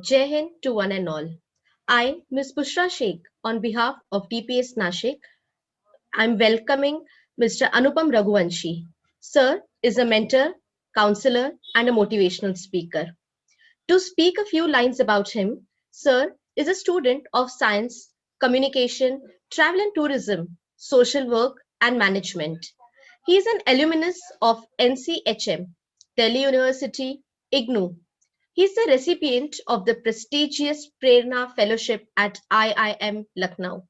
Jai Hind to one and all. I, Ms. Bushra Sheikh, on behalf of DPS Nashik, I'm welcoming Mr. Anupam Raghuvanshi. Sir is a mentor, counselor, and a motivational speaker. To speak a few lines about him, Sir is a student of science, communication, travel and tourism, social work, and management. He is an alumnus of NCHM, Delhi University, IGNOU. He is the recipient of the prestigious Prerna Fellowship at IIM Lucknow.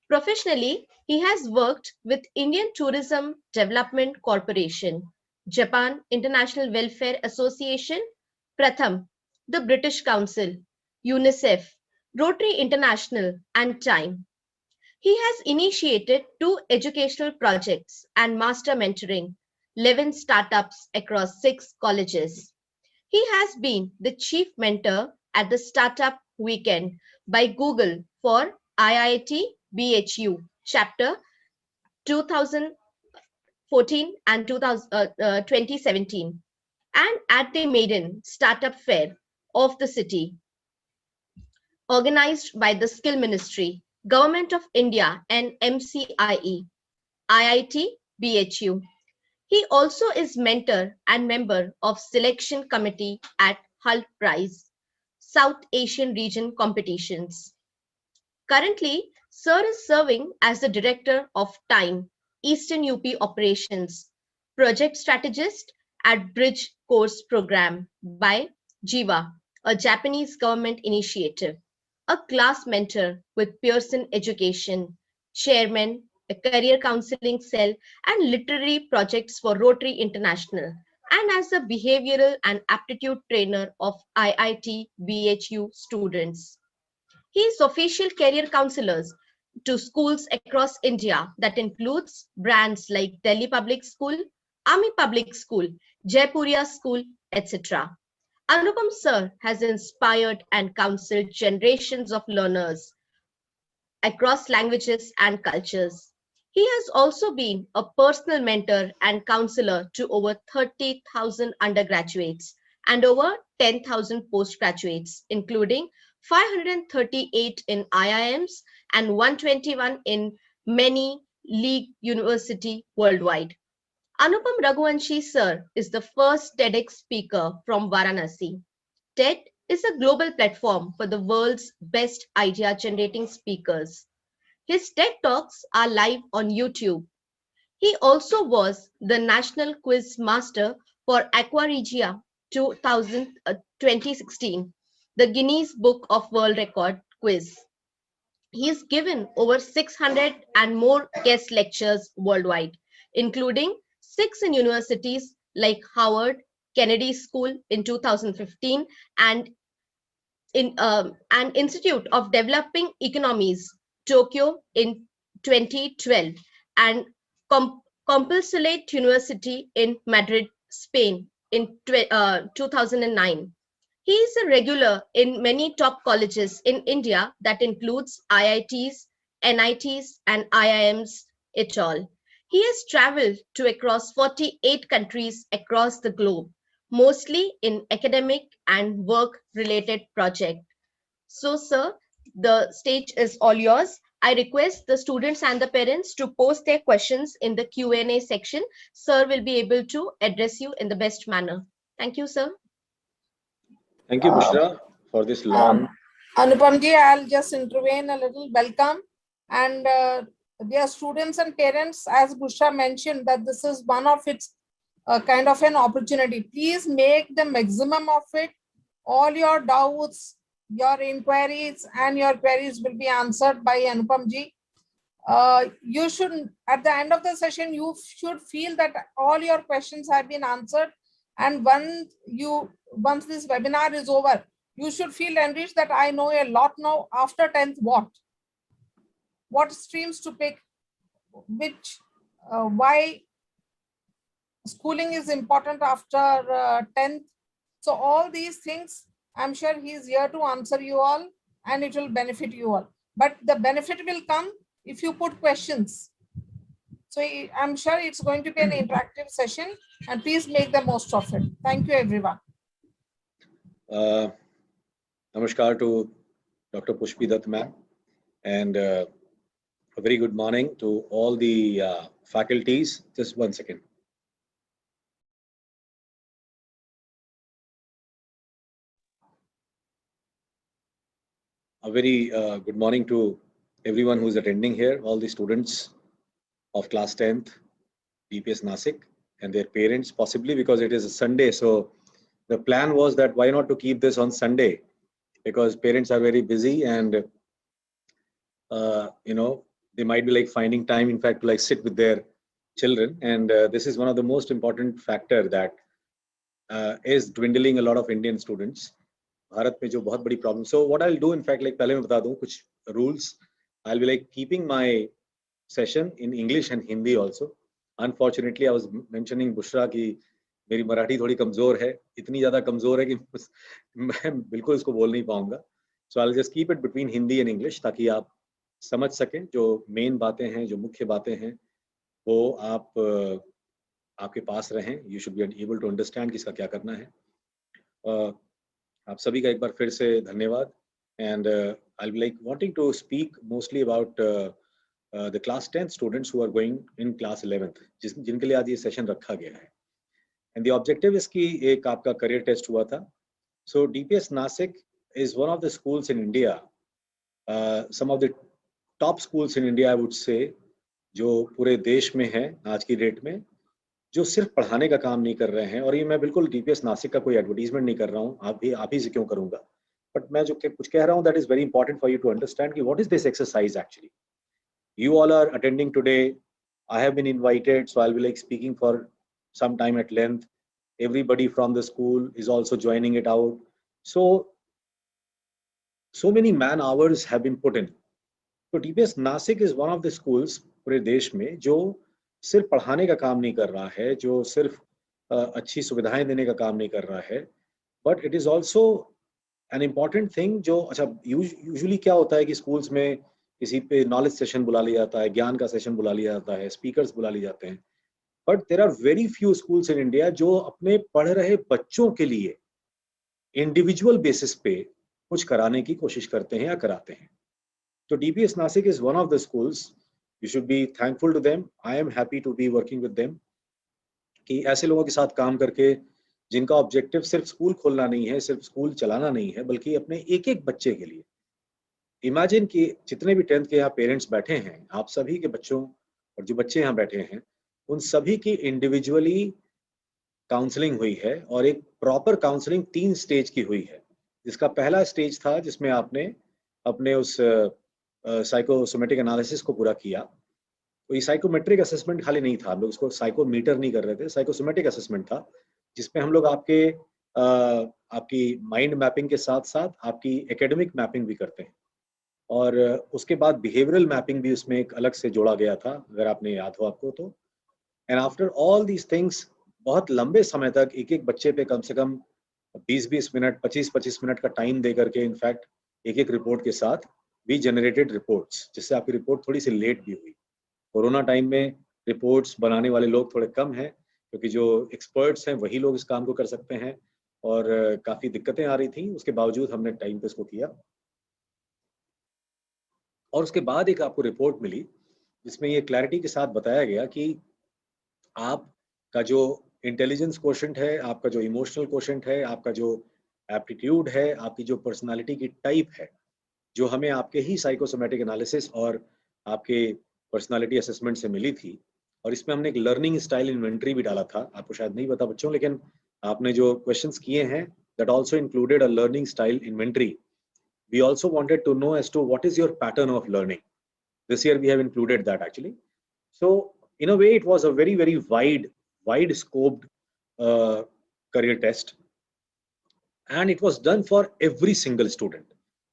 Professionally, he has worked with Indian Tourism Development Corporation, Japan International Welfare Association, Pratham, the British Council, UNICEF, Rotary International, and Time. He has initiated 2 educational projects and master mentoring 11 startups across 6 colleges. He has been the chief mentor at the Startup Weekend by Google for IIT BHU chapter 2014 and 2017 and at the Maiden Startup Fair of the city organized by the Skill Ministry, Government of India and MCIE, IIT BHU. He also is mentor and member of selection committee at HUL Prize, South Asian region competitions. Currently, Sir is serving as the director of Time, Eastern UP operations, project strategist at Bridge Course Program by JIVA, a Japanese government initiative, a class mentor with Pearson Education, chairman, a career counseling cell, and literary projects for Rotary International, and as a behavioral and aptitude trainer of IIT BHU students. He is official career counselors to schools across India that includes brands like Delhi Public School, Army Public School, Jaipuria School, etc. Anupam Sir has inspired and counseled generations of learners across languages and cultures. He has also been a personal mentor and counselor to over 30,000 undergraduates and over 10,000 postgraduates, including 538 in IIMs and 121 in many league university worldwide. Anupam Raghuvanshi sir is the first TEDx speaker from Varanasi. TED is a global platform for the world's best idea generating speakers. His TED Talks are live on YouTube. He also was the National Quiz Master for Aquaregia 2016, the Guinness Book of World Record quiz. He has given over 600 and more guest lectures worldwide, including 6 in universities like Howard, Kennedy School in 2015, and in an Institute of Developing Economies, Tokyo in 2012, and Complutense University in Madrid, Spain in 2009. He is a regular in many top colleges in India that includes IITs, NITs, and IIMs, et al. He has traveled to across 48 countries across the globe, mostly in academic and work-related projects. So, sir, the stage is all yours. I request the students and the parents to post their questions in the Q&A section. Sir will be able to address you in the best manner. Thank you, sir. Thank you, Bushra, for this long. Anupamji, I'll just intervene a little. Welcome. And dear students and parents, as Bushra mentioned, that this is one of its kind of an opportunity. Please make the maximum of it. All your doubts, your inquiries, and your queries will be answered by Anupamji. You should, at the end of the session, you should feel that all your questions have been answered. And once this webinar is over, you should feel enriched that I know a lot now. After 10th, what streams to pick, why schooling is important after 10th. So all these things, I'm sure he is here to answer you all, and it will benefit you all. But the benefit will come if you put questions. So I'm sure it's going to be an interactive session, and please make the most of it. Thank you, everyone. Namaskar to Dr. Pushpi Dutt ma'am, and a very good morning to all the faculties. Just one second. A very good morning to everyone who is attending here, all the students of class 10th, DPS Nasik, and their parents, possibly because it is a Sunday. So the plan was that why not to keep this on Sunday, because parents are very busy and they might be like finding time, in fact, to like sit with their children. And this is one of the most important factor that is dwindling a lot of Indian students. Bharat में जो बहुत बड़ी problem. So what I'll do, in fact, like पहले मैं बता दूं कुछ rules. I'll be like keeping my session in English and Hindi also. Unfortunately, I was mentioning Bushra कि मेरी मराठी थोड़ी कमजोर है, इतनी ज़्यादा कमजोर है कि मैं बिल्कुल इसको बोल नहीं पाऊंगा. So I'll just keep it between Hindi and English ताकि आप समझ सकें जो मेन बातें हैं, जो मुख्य बातें हैं, वो आपके पास रहें. You should be able to understand किसका क्या करना है. आप सभी का एक बार फिर से धन्यवाद. And I'll be like wanting to speak mostly about the class 10th students who are going in class 11th, जिनके लिए आज ये सेशन रखा गया है. And the objective is कि एक आपका career test हुआ था. So DPS Nasik is one of the schools in India, some of the top schools in India, I would say, जो पूरे देश में है आज की डेट में, जो सिर्फ पढ़ाने का काम नहीं कर रहे हैं. और ये मैं बिल्कुल DPS नासिक का कोई एडवर्टीजमेंट नहीं कर रहा हूँ, आप ही से क्यों करूँगा, बट मैं जो कुछ कह रहा हूँ that is very important for you to understand कि what is this exercise actually. You all are attending today. I have been invited, so I'll be like speaking for some time at length. Everybody from the school is also joining it out. So many man hours have been put in. So DPS Nasik is one of the schools पूरे देश में जो सिर्फ पढ़ाने का काम नहीं कर रहा है, जो सिर्फ अच्छी सुविधाएं देने का काम नहीं कर रहा है, but it is also an important thing. जो अच्छा यूजुअली क्या होता है कि स्कूल्स में किसी पे नॉलेज सेशन बुला लिया जाता है, ज्ञान का सेशन बुला लिया जाता है, स्पीकर्स बुला लिए जाते हैं, but there are very few schools in India जो अपने पढ़ रहे बच्चों के लिए इंडिविजुअल बेसिस पे कुछ कराने की कोशिश करते हैं या कराते हैं. तो DPS Nasik is one of the schools. You should be thankful to them. I am happy to be working with them. कि ऐसे लोगों के साथ काम करके जिनका ऑब्जेक्टिव सिर्फ स्कूल खोलना नहीं है, सिर्फ स्कूल चलाना नहीं है, बल्कि अपने एक एक बच्चे के लिए. इमेजिन कि जितने भी 10th के यहाँ पेरेंट्स बैठे हैं, आप सभी के बच्चों और जो बच्चे यहाँ बैठे हैं, उन सभी की इंडिविजुअली काउंसलिंग हुई है और एक प्रॉपर काउंसलिंग 3 स्टेज की हुई है. जिसका पहला स्टेज था जिसमें आपने अपने उस साइकोसोमेटिक एनालिसिस को पूरा किया. तो ये साइकोमेट्रिक असेसमेंट खाली नहीं था, हम लोग इसको साइकोमीटर नहीं कर रहे थे, साइकोसोमेटिक असेसमेंट था, जिसमें हम लोग आपकी माइंड मैपिंग के साथ साथ आपकी एकेडमिक मैपिंग भी करते हैं. और उसके बाद बिहेवियरल मैपिंग भी उसमें एक अलग से जोड़ा गया था, अगर आपने याद हो आपको तो. And after all these things, बहुत लंबे समय तक एक एक बच्चे पे कम से कम 20-20 मिनट, 25-25 मिनट का टाइम दे करके, इनफैक्ट एक एक रिपोर्ट के साथ वी जनरेटेड रिपोर्ट्स, जिससे आपकी रिपोर्ट थोड़ी सी लेट भी हुई. कोरोना टाइम में रिपोर्ट्स बनाने वाले लोग थोड़े कम हैं, क्योंकि जो एक्सपर्ट्स हैं वही लोग इस काम को कर सकते हैं, और काफ़ी दिक्कतें आ रही थी. उसके बावजूद हमने टाइम पे इसको किया. और उसके बाद एक आपको रिपोर्ट मिली जिसमें ये क्लैरिटी के साथ बताया गया कि आपका जो इंटेलिजेंस कोशेंट है, आपका जो इमोशनल कोशेंट है, आपका जो एप्टीट्यूड है, आपकी जो पर्सनालिटी की टाइप है, जो हमें आपके ही साइकोसोमेटिक एनालिसिस और आपके पर्सनालिटी असेसमेंट से मिली थी. और इसमें हमने एक लर्निंग स्टाइल इन्वेंटरी भी डाला था. आपको शायद नहीं पता बच्चों, लेकिन आपने जो क्वेश्चंस किए हैं that also included a learning style inventory. We also wanted to know as to what is your pattern of learning. This year we have included that actually. So in a way it was a very wide scoped career test, and it was done for every single student.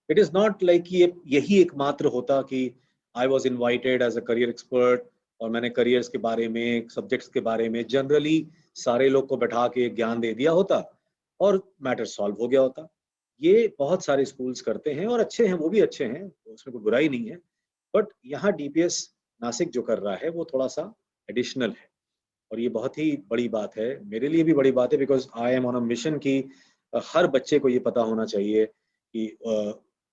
It is not like ये यही एकमात्र होता कि I was invited as a career expert और मैंने careers के बारे में, subjects के बारे में जनरली सारे लोग को बैठा के ज्ञान दे दिया होता और मैटर सॉल्व हो गया होता. ये बहुत सारे स्कूल्स करते हैं और अच्छे हैं, वो भी अच्छे हैं, उसमें कोई बुराई नहीं है. बट यहाँ DPS नासिक जो कर रहा है वो थोड़ा सा एडिशनल है, और ये बहुत ही बड़ी बात है, मेरे लिए भी बड़ी बात है, because I am on a mission कि हर बच्चे को ये पता होना चाहिए कि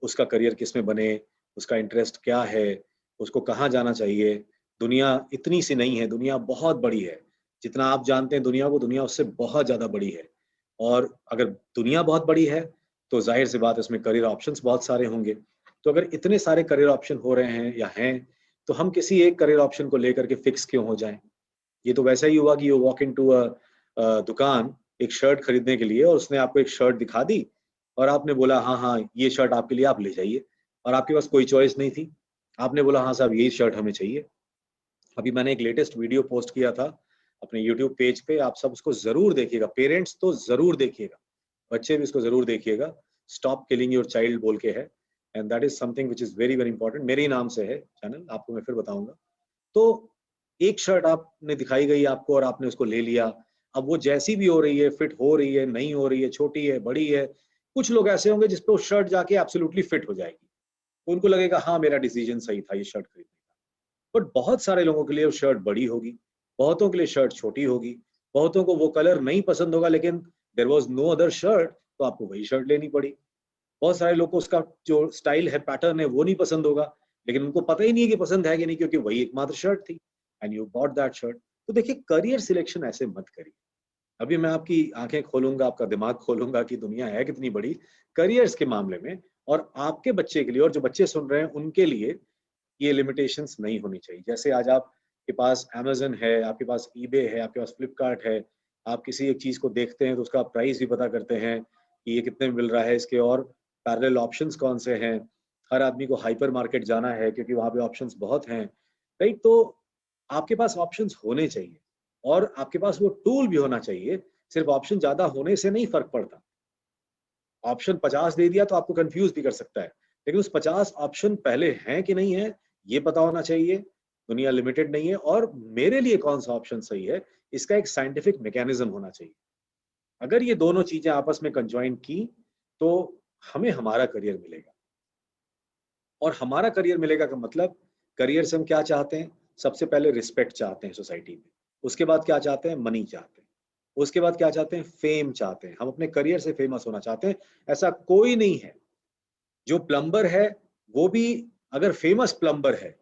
उसका करियर किस में बने, उसका इंटरेस्ट क्या है, उसको कहाँ जाना चाहिए। दुनिया इतनी सी नहीं है, दुनिया बहुत बड़ी है। जितना आप जानते हैं दुनिया को, दुनिया उससे बहुत ज़्यादा बड़ी है। और अगर दुनिया बहुत बड़ी है, तो ज़ाहिर सी बात है उसमें करियर ऑप्शंस बहुत सारे होंगे। तो अगर इतने सारे करियर ऑप्शन हो रहे हैं या हैं, तो हम किसी एक करियर ऑप्शन को लेकर के फिक्स क्यों हो जाएँ? ये तो वैसा ही हुआ कि यू वॉक इनटू दुकान एक शर्ट खरीदने के लिए, और उसने आपको एक शर्ट दिखा दी और आपने बोला हाँ, हाँ, ये शर्ट आपके लिए, आप ले जाइए। और आपके पास कोई चॉइस नहीं थी। आपने बोला हाँ साहब, यही शर्ट हमें चाहिए। अभी मैंने एक लेटेस्ट वीडियो पोस्ट किया था अपने यूट्यूब पेज पे, आप सब उसको ज़रूर देखिएगा। पेरेंट्स तो ज़रूर देखिएगा, बच्चे भी इसको ज़रूर देखिएगा। स्टॉप किलिंग योर चाइल्ड बोल के है, and that is something which is very, very important. मेरे ही नाम से है चैनल, आपको मैं फिर बताऊँगा। तो एक शर्ट आपने दिखाई गई आपको और आपने उसको ले लिया। अब वो जैसी भी हो रही है, फिट हो रही है, नहीं हो रही है, छोटी है, बड़ी है, कुछ लोग ऐसे होंगे जिस पे वो शर्ट जाके एब्सोल्युटली फिट हो जाएगी। उनको लगेगा हाँ, मेरा डिसीजन सही था ये शर्ट खरीदने का। बट बहुत सारे लोगों के लिए वो शर्ट बड़ी होगी, बहुतों के लिए शर्ट छोटी होगी, बहुतों को वो कलर नहीं पसंद होगा, लेकिन there was no other shirt, तो आपको वही शर्ट लेनी पड़ी। बहुत सारे लोग को उसका जो स्टाइल है, पैटर्न है, वो नहीं पसंद होगा, लेकिन उनको पता ही नहीं है कि पसंद है कि नहीं, क्योंकि वही एकमात्र शर्ट थी, and you bought that shirt. तो देखिए, करियर सिलेक्शन ऐसे मत करिए। अभी मैं आपकी आंखें खोलूंगा, आपका दिमाग खोलूंगा कि दुनिया है कितनी बड़ी करियर्स के मामले में, और आपके बच्चे के लिए और जो बच्चे सुन रहे हैं उनके लिए ये लिमिटेशंस नहीं होनी चाहिए। जैसे आज आपके पास अमेज़न है, आपके पास ईबे है, आपके पास फ्लिपकार्ट है, आप किसी एक चीज़ को देखते हैं तो उसका प्राइस भी पता करते हैं कि ये कितने में मिल रहा है, इसके और पैरेलल ऑप्शंस कौन से हैं। हर आदमी को हाइपर मार्केट जाना है क्योंकि वहाँ पे ऑप्शंस बहुत हैं, राइट? तो आपके पास ऑप्शंस होने चाहिए और आपके पास वो टूल भी होना चाहिए। सिर्फ ऑप्शन ज़्यादा होने से नहीं फ़र्क पड़ता। ऑप्शन 50 दे दिया तो आपको कंफ्यूज भी कर सकता है, लेकिन उस 50 ऑप्शन पहले हैं कि नहीं है, ये पता होना चाहिए। दुनिया लिमिटेड नहीं है और मेरे लिए कौन सा ऑप्शन सही है, इसका एक साइंटिफिक मैकेनिज्म होना चाहिए। अगर ये दोनों चीजें आपस में कंजॉइन की, तो हमें हमारा करियर मिलेगा। और हमारा करियर मिलेगा का मतलब, करियर से हम क्या चाहते हैं? सबसे पहले रिस्पेक्ट चाहते हैं सोसाइटी में, उसके बाद क्या चाहते हैं? मनी चाहते हैं, उसके बाद क्या चाहते हैं? फेम चाहते हैं। हम अपने करियर से फेमस होना चाहते हैं। ऐसा कोई नहीं है। जो प्लम्बर है, वो भी अगर फेमस प्लम्बर है,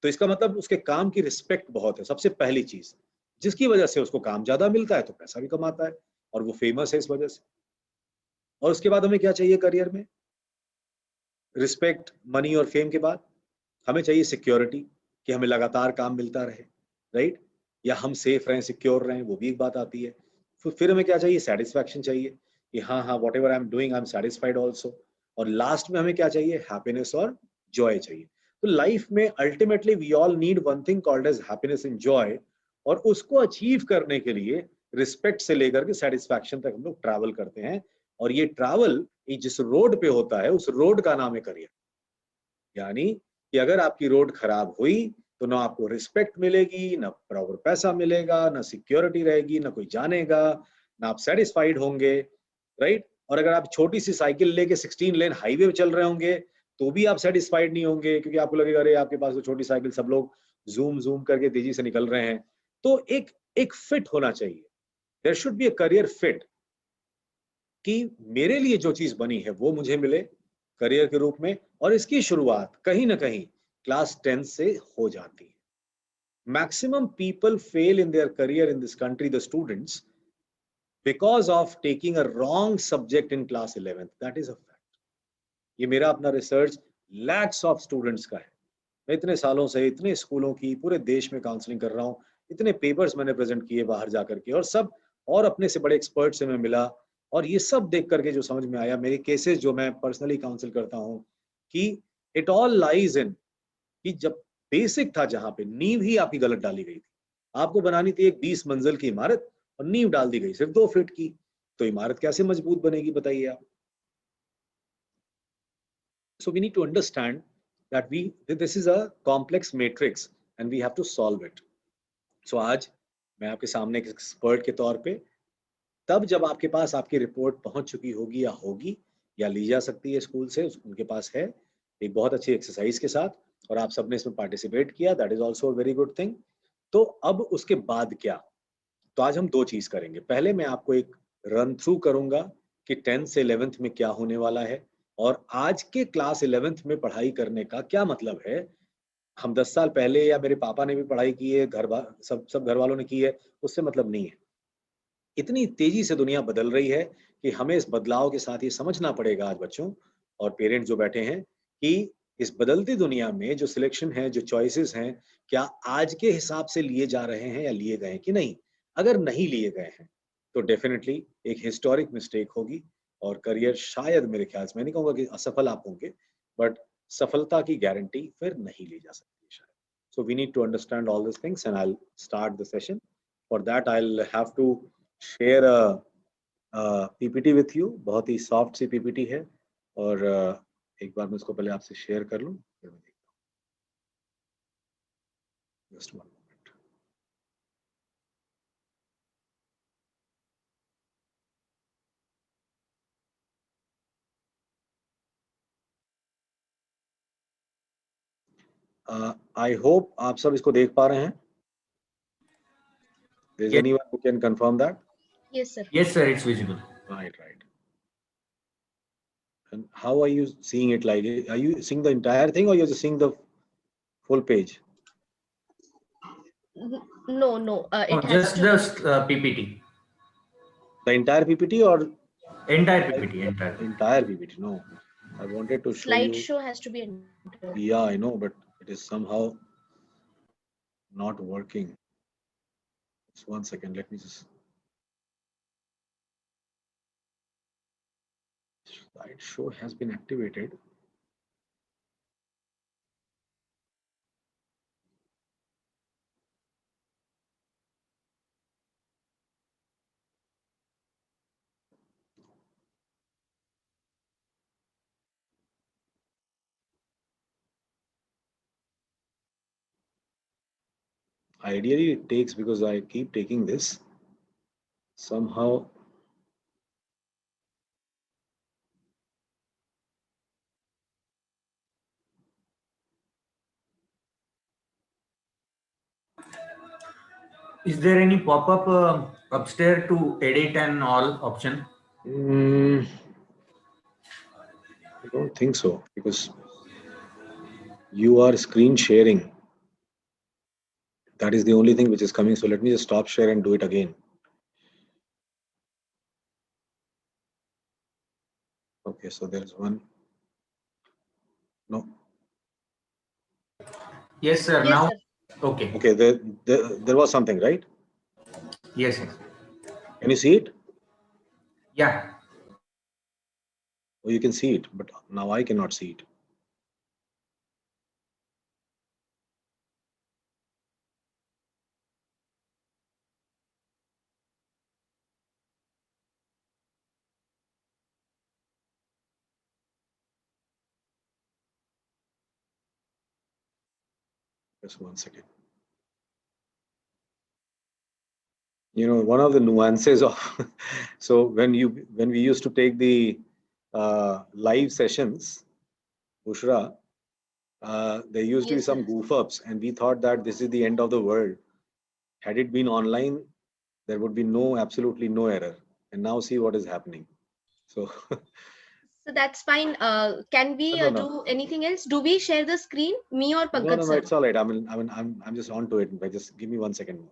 तो इसका मतलब उसके काम की रिस्पेक्ट बहुत है, सबसे पहली चीज, जिसकी वजह से उसको काम ज्यादा मिलता है तो पैसा भी कमाता है, और वो फेमस है इस वजह से। और उसके बाद हमें क्या चाहिए करियर में? रिस्पेक्ट, मनी और फेम के बाद हमें चाहिए सिक्योरिटी, कि हमें लगातार काम मिलता रहे, राइट? या हम सेफ रहें, सिक्योर रहें, वो भी एक बात आती है। फिर हमें क्या चाहिए? सेटिस्फैक्शन चाहिए, कि हाँ हाँ, what ever I am doing I am satisfied also. और लास्ट में हमें क्या चाहिए? हैप्पीनेस और जॉय चाहिए। तो लाइफ में ultimately we all need one thing called as happiness and joy, और उसको अचीव करने के लिए रिस्पेक्ट से लेकर के सेटिस्फैक्शन तक हम लोग ट्रैवल करते हैं। और ये ट्रैवल जिस रोड पे होता है, उस रोड का नाम है करियर। यानी कि अगर आपकी रोड खराब हुई, तो ना आपको रिस्पेक्ट मिलेगी, ना प्रॉपर पैसा मिलेगा, ना सिक्योरिटी रहेगी, ना कोई जानेगा, ना आप सेटिस्फाइड होंगे, राइट? और अगर आप छोटी सी साइकिल लेके 16 लेन हाईवे पे चल रहे होंगे, तो भी आप सेटिस्फाइड नहीं होंगे, क्योंकि आपको लगेगा अरे आपके पास तो छोटी साइकिल, सब लोग जूम जूम करके तेजी से निकल रहे हैं। तो एक एक फिट होना चाहिए। There should be a career fit, कि मेरे लिए जो चीज बनी है वो मुझे मिले करियर के रूप में, और इसकी शुरुआत कहीं ना कहीं क्लास 10 से हो जाती है। Maximum people fail in their career in this country, the students, because of taking a wrong subject in class 11th। That is a fact. ये मेरा अपना रिसर्च लैक्स ऑफ स्टूडेंट्स का है। मैं इतने सालों से इतने स्कूलों की पूरे देश में काउंसलिंग कर रहा हूँ, इतने पेपर्स मैंने प्रेजेंट किए बाहर जाकर के, और सब, और अपने से बड़े एक्सपर्ट से मैं मिला, और ये सब देख करके जो समझ में आया, मेरे केसेस जो मैं पर्सनली काउंसिल करता हूँ, कि इट ऑल लाइज इन, कि जब बेसिक था, जहां पे नींव ही आपकी गलत डाली गई थी। आपको बनानी थी एक 20 मंजिल की इमारत, और नींव डाल दी गई सिर्फ 2 फीट की, तो इमारत कैसे मजबूत बनेगी बताइए आप? So we need to understand that this is a complex matrix and we have to solve it. So आज मैं आपके सामने एक एक्सपर्ट के तौर पे, तब जब आपके पास आपकी रिपोर्ट पहुंच चुकी होगी, या ली जा सकती है स्कूल से, उनके पास है एक बहुत अच्छी एक्सरसाइज के साथ, और आप सबने इसमें पार्टिसिपेट किया, that is also very good thing. तो अब उसके बाद क्या? तो आज हम दो चीज करेंगे। पहले मैं आपको एक रन थ्रू करूंगा कि 10th से 11th में क्या होने वाला है, और आज के क्लास 11th में पढ़ाई करने का क्या मतलब है। हम 10 साल पहले या मेरे पापा ने भी पढ़ाई की है, सब घर वालों ने की है, उससे मतलब नहीं है। इतनी तेजी से दुनिया बदल रही है कि हमें इस बदलाव के साथ ये समझना पड़ेगा आज बच्चों और पेरेंट्स जो बैठे हैं कि इस बदलती दुनिया में जो सिलेक्शन है, जो चॉइसेस हैं, क्या आज के हिसाब से लिए जा रहे हैं या लिए गए हैं कि नहीं। अगर नहीं लिए गए हैं तो डेफिनेटली एक हिस्टोरिक मिस्टेक होगी और करियर शायद, मेरे ख्याल से, मैं नहीं कहूंगा कि असफल आप होंगे, बट सफलता की गारंटी फिर नहीं ली जा सकती शायद। So we need to understand all this things and I will start the session. For that I will have to share PPT with you. बहुत ही सॉफ्ट सी पीपीटी है और एक बार मैं इसको पहले आपसे शेयर कर लूं, फिर मैं देखता हूँ। Just one moment. I hope आप सब इसको देख पा रहे हैं। Is Yes. anyone who can confirm that? Yes, sir. Yes, sir, it's visible. Right, right. And how are you seeing it? Like, are you seeing the entire thing or you're just seeing the full page? No, No, it has just to. the PPT. The entire PPT or Entire PPT, entire. entire PPT? No, I wanted to show you. Slideshow has to be entered. Yeah, I know, but it is somehow not working. Just 1 second. Let me just. Slideshow has been activated. Ideally, it takes, because I keep taking this. Somehow. Is there any pop-up upstairs to edit and all option? I don't think so, because you are screen sharing. That is the only thing which is coming. So let me just stop share and do it again. Okay, so there is one. No. Yes, sir. Yes, Now, sir. okay. Okay, there was something, right? Yes, sir. Can you see it? Yeah. Oh, you can see it, but now I cannot see it. Just 1 second. You know, one of the nuances of so when we used to take the live sessions, Bushra, there used to be Yes, some sir. goof ups, and we thought that this is the end of the world. Had it been online, there would be absolutely no error. And now see what is happening. So So that's fine. Can we no, no. do anything else? Do we share the screen, me or Pankaj No, sir? it's all right. I'm just on to it. But just give me 1 second more.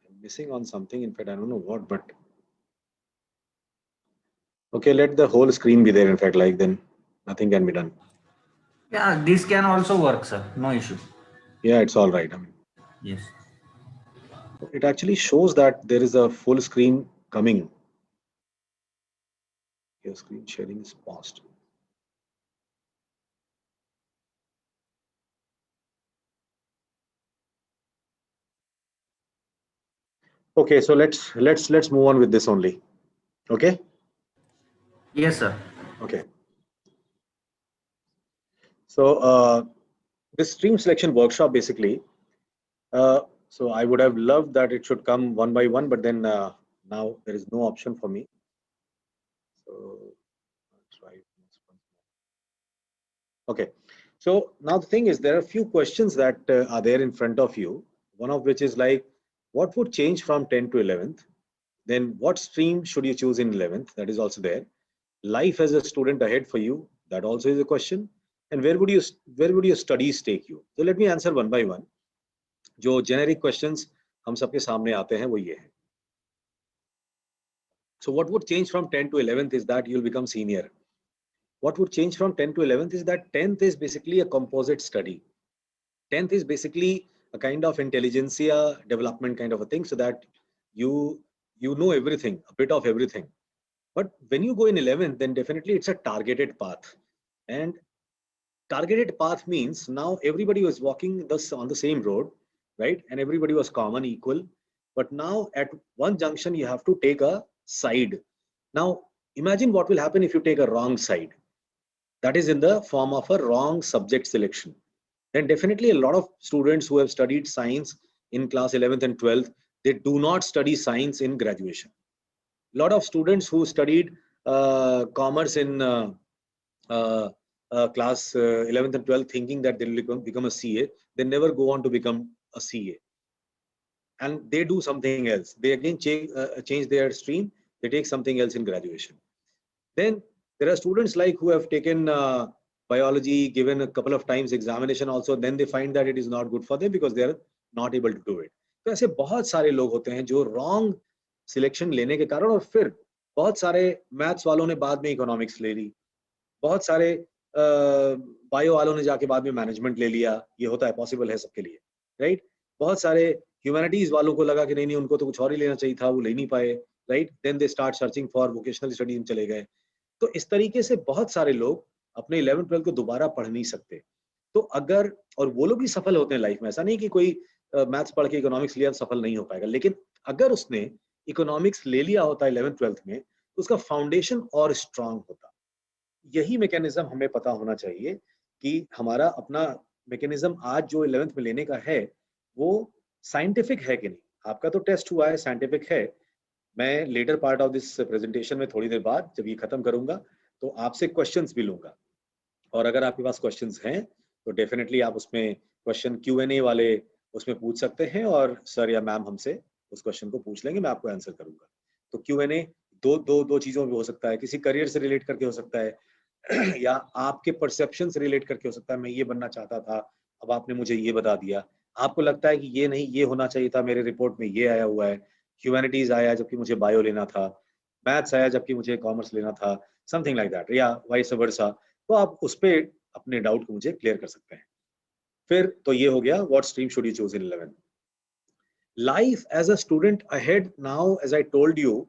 I'm missing on something. In fact, I don't know what, but okay, let the whole screen be there. In fact, like then nothing can be done. Yeah, this can also work, sir. No issue. Yeah, it's all right. I mean, Yes. it actually shows that there is a full screen coming. Your screen sharing is paused. Okay, so let's move on with this only. Okay. Yes, sir. Okay. So this stream selection workshop basically. So I would have loved that it should come one by one, but then now there is no option for me. So let's try this one. Okay. So now the thing is, there are a few questions that are there in front of you, one of which is like, what would change from 10 to 11th? Then what stream should you choose in 11th? That is also there. Life as a student ahead for you, that also is a question. And where would your studies take you? So let me answer one by one. जो generic questions हम सबके सामने आते हैं वो ये है. So what would change from 10 to 11th is that you'll become senior. What would change from 10 to 11th is that 10th is basically a composite study. 10th is basically a kind of intelligentsia development kind of a thing, so that you know everything, a bit of everything. But when you go in 11th, then definitely it's a targeted path. And targeted path means now everybody was walking on the same road, right? And everybody was common, equal. But now at one junction, you have to take a side. Now, imagine what will happen if you take a wrong side. That is in the form of a wrong subject selection. Then definitely a lot of students who have studied science in class 11th and 12th, they do not study science in graduation. A lot of students who studied commerce in class 11th and 12th thinking that they will become a CA, they never go on to become a CA. And they do something else. They again change their stream, they take something else in graduation. Then there are students like who have taken biology, given a couple of times examination also, then they find that it is not good for them because they are not able to do it. तो ऐसे बहुत सारे लोग होते हैं जो wrong selection लेने के कारण, और फिर बहुत सारे मैथ्स वालों ने बाद में इकोनॉमिक्स ले ली, बहुत सारे बायो वालों ने जाके बाद में मैनेजमेंट ले लिया. ये होता है, पॉसिबल है सबके लिए, राइट? बहुत सारे ह्यूमैनिटीज वालों को लगा कि नहीं उनको तो कुछ और ही लेना चाहिए था, वो ले नहीं पाए, right? Then they start searching for vocational studies में चले गए. तो इस तरीके से बहुत सारे लोग अपने 11th 12th को दोबारा पढ़ नहीं सकते. तो अगर, और वो लोग भी सफल होते हैं लाइफ में, ऐसा नहीं कि कोई मैथ्स पढ़ के इकोनॉमिक्स लिया सफल नहीं हो पाएगा, लेकिन अगर उसने इकोनॉमिक्स ले लिया होता 11th 12th में तो उसका फाउंडेशन और स्ट्रांग होता. यही मैकेनिज्म हमें पता होना चाहिए कि हमारा अपना मैकेनिज्म आज जो 11th में लेने का है वो साइंटिफिक है कि नहीं. आपका तो टेस्ट हुआ है, साइंटिफिक है. मैं later part of this presentation में थोड़ी देर बाद जब ये खत्म करूंगा तो आपसे क्वेश्चंस भी लूंगा, और अगर आपके पास क्वेश्चंस हैं तो डेफिनेटली आप उसमें क्वेश्चन Q&A वाले उसमें पूछ सकते हैं, और सर या मैम हमसे उस क्वेश्चन को पूछ लेंगे, मैं आपको आंसर करूंगा. तो Q&A दो चीजों में हो सकता है, किसी करियर से रिलेट करके हो सकता है या आपके परसेप्शन से रिलेट करके हो सकता है. मैं ये बनना चाहता था, अब आपने मुझे ये बता दिया. आपको लगता है कि ये नहीं, ये होना चाहिए था, मेरे रिपोर्ट में ये आया हुआ है. ह्यूमैनिटीज आया जबकि मुझे बायो लेना था, मैथ्स आया जबकि मुझे कॉमर्स लेना था, समथिंग लाइक दैट, या वाइस वर्सा. तो आप उस पे अपने डाउट को मुझे क्लियर कर सकते हैं. फिर तो ये हो गया what stream should you choose in 11th. Life as a student ahead now, as I told you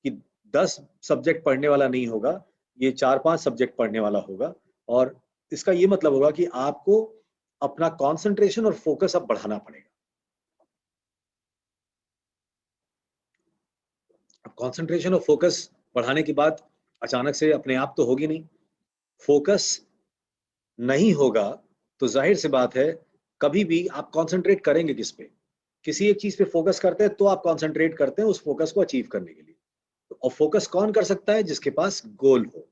कि 10 सब्जेक्ट पढ़ने वाला नहीं होगा, ये 4-5 सब्जेक्ट पढ़ने वाला होगा. और इसका ये मतलब होगा कि आपको अपना कंसंट्रेशन और फोकस अब बढ़ाना पड़ेगा. अब कंसंट्रेशन और फोकस बढ़ाने की बात अचानक से अपने आप तो होगी नहीं. फोकस नहीं होगा तो जाहिर सी बात है कभी भी आप कंसंट्रेट करेंगे किस पे? किसी एक चीज पे फोकस करते हैं तो आप कंसंट्रेट करते हैं उस फोकस को अचीव करने के लिए. और फोकस कौन कर सकता है? जिसके पास गोल हो.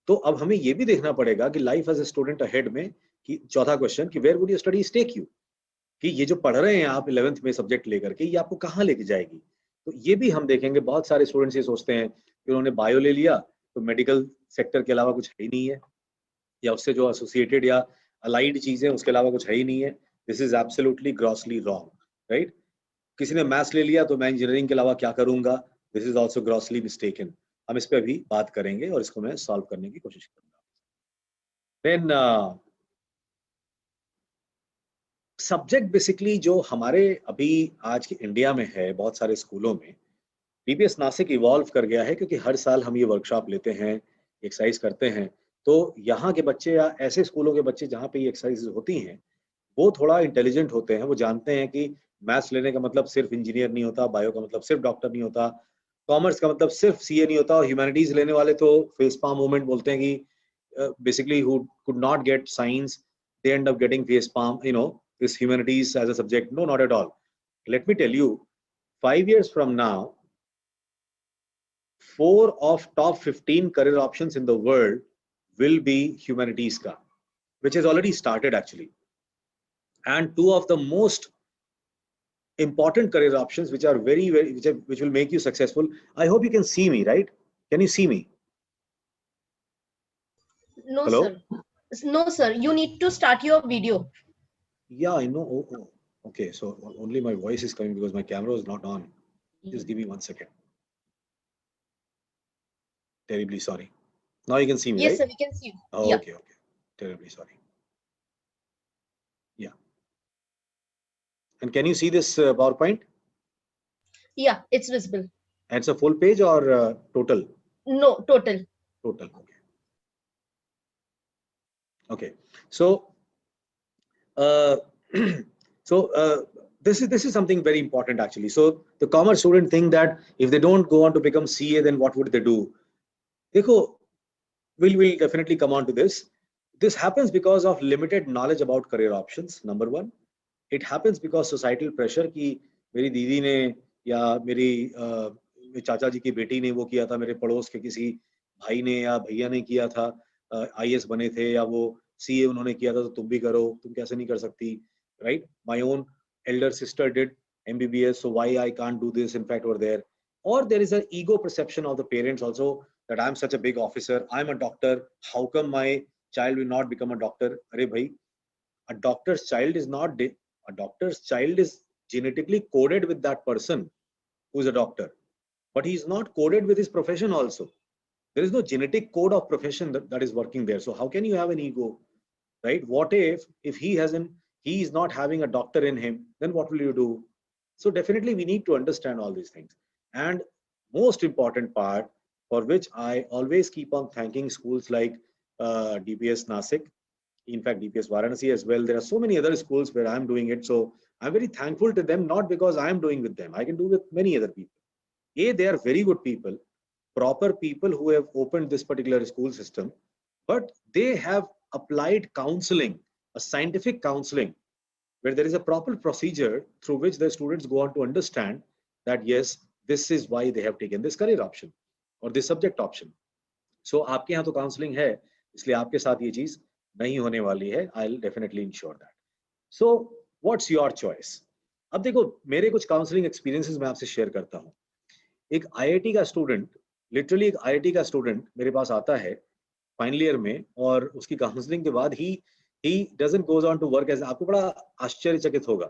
तो अब हमें ये भी देखना पड़ेगा कि life as a student ahead में, कि चौथा क्वेश्चन कि where would your studies take you, कि ये जो पढ़ रहे हैं आप 11th में सब्जेक्ट लेकर के, ये आपको कहाँ लेके जाएगी. तो ये भी हम देखेंगे. बहुत सारे स्टूडेंट्स ये सोचते हैं कि उन्होंने बायो ले लिया तो मेडिकल सेक्टर के अलावा कुछ है ही नहीं है, या उससे जो एसोसिएटेड या अलाइड चीजें उसके अलावा कुछ है ही नहीं है. This is absolutely grossly wrong, right? किसी ने मैथ्स ले लिया तो मैं इंजीनियरिंग के अलावा क्या करूंगा, this is also grossly mistaken. हम इस पे अभी बात करेंगे और इसको मैं सॉल्व करने की कोशिश करूंगा. देन सब्जेक्ट बेसिकली जो हमारे अभी आज के इंडिया में है, बहुत सारे स्कूलों में DPS नासिक इवॉल्व कर गया है, क्योंकि हर साल हम ये वर्कशॉप लेते हैं, एक्सरसाइज करते हैं. तो यहाँ के बच्चे या ऐसे स्कूलों के बच्चे जहाँ पे ये एक्सरसाइज होती हैं वो थोड़ा इंटेलिजेंट होते हैं. वो जानते हैं कि मैथ्स लेने का मतलब सिर्फ इंजीनियर नहीं होता, बायो का मतलब सिर्फ डॉक्टर नहीं होता, कॉमर्स का मतलब सिर्फ CA नहीं होता, और ह्यूमैनिटीज लेने वाले तो फेस पाम मूवमेंट बोलते हैं कि basically who could not get science, they end up getting face palm, you know, this humanities as a subject. No, not at all. Let me tell you, 5 years from now, 4 of top 15 career options in the world will be humanities ka, which has already started actually. And 2 of the most important career options which are which will make you successful. I hope you can see me, right? Can you see me? No, Hello? sir. No, sir. You need to start your video. Yeah, I know. Oh. Okay, so only my voice is coming because my camera is not on. Just give me 1 second. Terribly sorry. Now you can see me, Yes, right? sir. We can see you. Oh, Yeah. okay. Terribly sorry. Yeah. And can you see this PowerPoint? Yeah, it's visible. And it's a full page or total? No, total. Total. Okay. Okay. So, uh, this is something very important actually. So the commerce student think that if they don't go on to become CA, then what would they do? Dekho, we'll definitely come on to this. This happens because of limited knowledge about career options. Number one, it happens because societal pressure कि मेरी दीदी ने या मेरे चाचा जी की बेटी ने वो किया था, मेरे पड़ोस के किसी भाई ने या भैया ने किया था, IAS बने थे या वो CA उन्होंने किया था तो तुम भी करो, तुम कैसे नहीं कर सकती, right? My own elder sister did MBBS, so why I can't do this? In fact, over there, or there is an ego perception of the parents also that I'm such a big officer, I'm a doctor, how come my child will not become a doctor? Arey bhai, a doctor's child is not a doctor's child is genetically coded with that person who is a doctor, but he is not coded with his profession also. There is no genetic code of profession that is working there. So how can you have an ego, right? What if he is not having a doctor in him, then what will you do? So definitely we need to understand all these things. And most important part, for which I always keep on thanking schools like DPS Nasik, in fact DPS Varanasi as well. There are so many other schools where I'm doing it, so I'm very thankful to them, not because I'm doing with them, I can do with many other people. They are very good people, proper people who have opened this particular school system, but they have applied counseling, a scientific counseling, where there is a proper procedure through which the students go on to understand that yes, this is why they have taken this career option or this subject option. So आपके यहाँ तो counseling है, इसलिए आपके साथ ये चीज नहीं होने वाली है. I'll definitely ensure that. So what's your choice? अब देखो, मेरे कुछ counseling experiences मैं आपसे share करता हूँ. एक IIT का स्टूडेंट, लिटरली एक IIT का स्टूडेंट मेरे पास आता है फाइनल ईयर में, और उसकी काउंसलिंग के बाद he doesn't goes on to work as, आपको बड़ा आश्चर्यचकित होगा,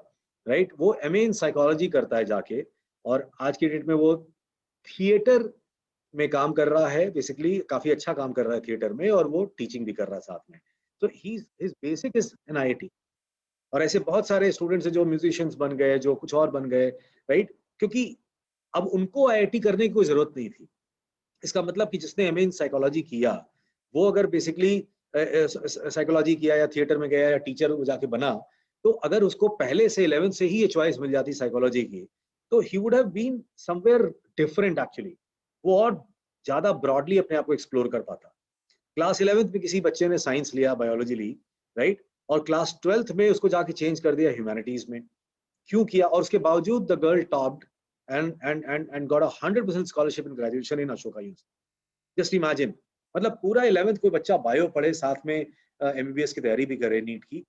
राइट? वो MA इन साइकोलॉजी करता है जाके, और आज की डेट में वो थिएटर में काम कर रहा है, बेसिकली काफी अच्छा काम कर रहा है थिएटर में, और वो टीचिंग भी कर रहा है साथ में. तो his basic is an IIT. और ऐसे बहुत सारे स्टूडेंट्स हैं जो म्यूजिशियंस बन गए, जो कुछ और बन गए, राइट? क्योंकि अब उनको IIT करने की कोई जरूरत नहीं थी. इसका मतलब कि जिसने MA इन साइकोलॉजी किया, वो अगर बेसिकली साइकोलॉजी किया या थिएटर में गया या टीचर जाके बना, तो अगर उसको पहले से 11th से ही ये चॉइस मिल जाती साइकोलॉजी की, तो he would have been somewhere different actually. वो और ज्यादा ब्रॉडली अपने आप को एक्सप्लोर कर पाता. क्लास 11th में किसी बच्चे ने साइंस लिया, बायोलॉजी ली, राइट, और क्लास 12th में उसको जाके चेंज कर दिया ह्यूमैनिटीज में. क्यों किया? और उसके बावजूद the girl topped and got 100% scholarship in graduation in Ashoka University. Just imagine, मतलब पूरा 11th कोई बच्चा बायो पढ़े, साथ में MBBS की तैयारी भी करे नीट की,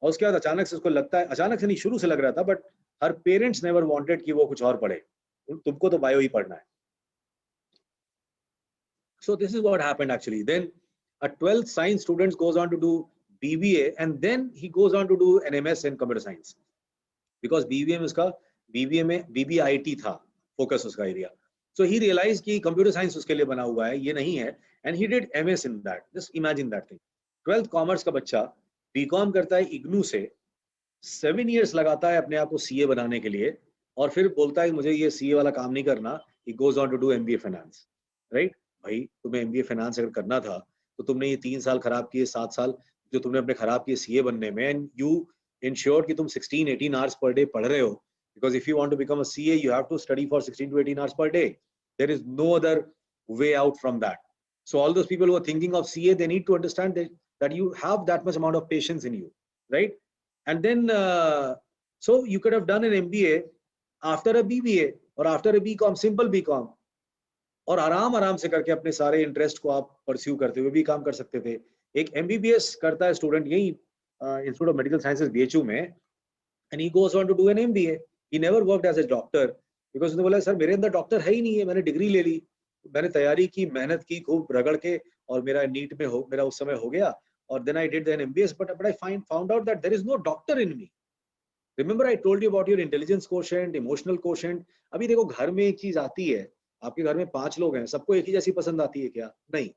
और उसके बाद अचानक से उसको लगता है, अचानक से नहीं, शुरू से लग रहा था, but her parents never wanted कि वो कुछ और पढ़े, तुमको तो बायो ही पढ़ना है. So this is what happened actually. Then a 12th science student goes on to do BBA, and then he goes on to do an MS in computer science, because BBA में उसका में BBIT था focus उसका area. सो ही realise कि computer science उसके लिए बना हुआ है, ये नहीं है, and he did MS in that. Just imagine that thing. 12th commerce का बच्चा BCom करता है इग्नू से, 7 years लगाता है अपने आप को CA बनाने के लिए, और फिर बोलता है मुझे ये CA वाला काम नहीं करना. He goes on to do MBA finance, right? भाई तुम्हें MBA फाइनेंस अगर करना था तो तुमने ये 3 साल खराब किए, 7 साल जो तुमने अपने खराब किए CA बनने में, एंड यू इंश्योर कि तुम 16-18 hours पर डे पढ़ रहे हो. Because if you want to become a CA, you have to study for 16 to 18 hours per day. There is no other way out from that. So all those people who are thinking of CA, they need to understand that you have that much amount of patience in you, right? And then, so you could have done an MBA after a BBA or after a BCom, simple BCom, और आराम से करके अपने सारे interest को आप pursue करते हुए भी काम कर सकते थे. एक MBBS करता है स्टूडेंट यही institute of medical sciences BHU में, and he goes on to do an MBA. He never worked as a doctor because उसने बोला सर मेरे अंदर डॉक्टर है ही नहीं है, मैंने डिग्री ले ली, मैंने तैयारी की, मेहनत की खूब रगड़ के, और मेरा नीट में हो, मेरा उस समय हो गया, और then I did an MBS, but I found out that there is no doctor in me. Remember I told you about your intelligence quotient, emotional quotient. अभी देखो घर में एक चीज आती है, आपके घर में 5 लोग हैं, सबको एक ही जैसी पसंद आती है क्या? नहीं,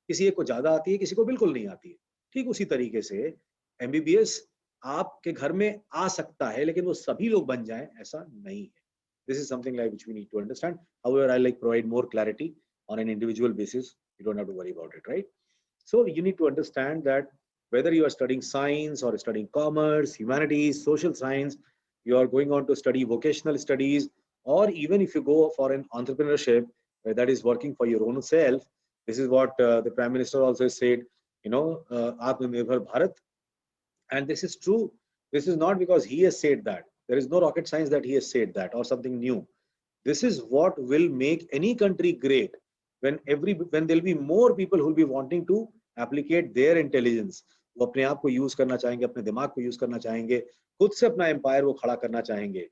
किसी एक को ज्यादा आती है, किसी को बिल्कुल नहीं आती है। ठीक उसी तरीके से MBBS आपके घर में आ सकता है, लेकिन वो सभी लोग बन जाएं ऐसा नहीं है। This is something like which we need to understand. However, I like provide more clarity on an individual basis. You don't have to worry about it, right? So you need to understand that whether you are studying science or studying commerce, humanities, social science, you are going on to study vocational studies, or even if you go for an entrepreneurship that is working for your own self, this is what the Prime Minister also said, Atmanirbhar Bharat. And this is true. This is not because he has said that. There is no rocket science that he has said that or something new. This is what will make any country great when there'll be more people who will be wanting to applicate their intelligence. वो अपने आप को use करना चाहेंगे, अपने दिमाग को use करना चाहेंगे, खुद से अपना एम्पायर वो खड़ा करना चाहेंगे।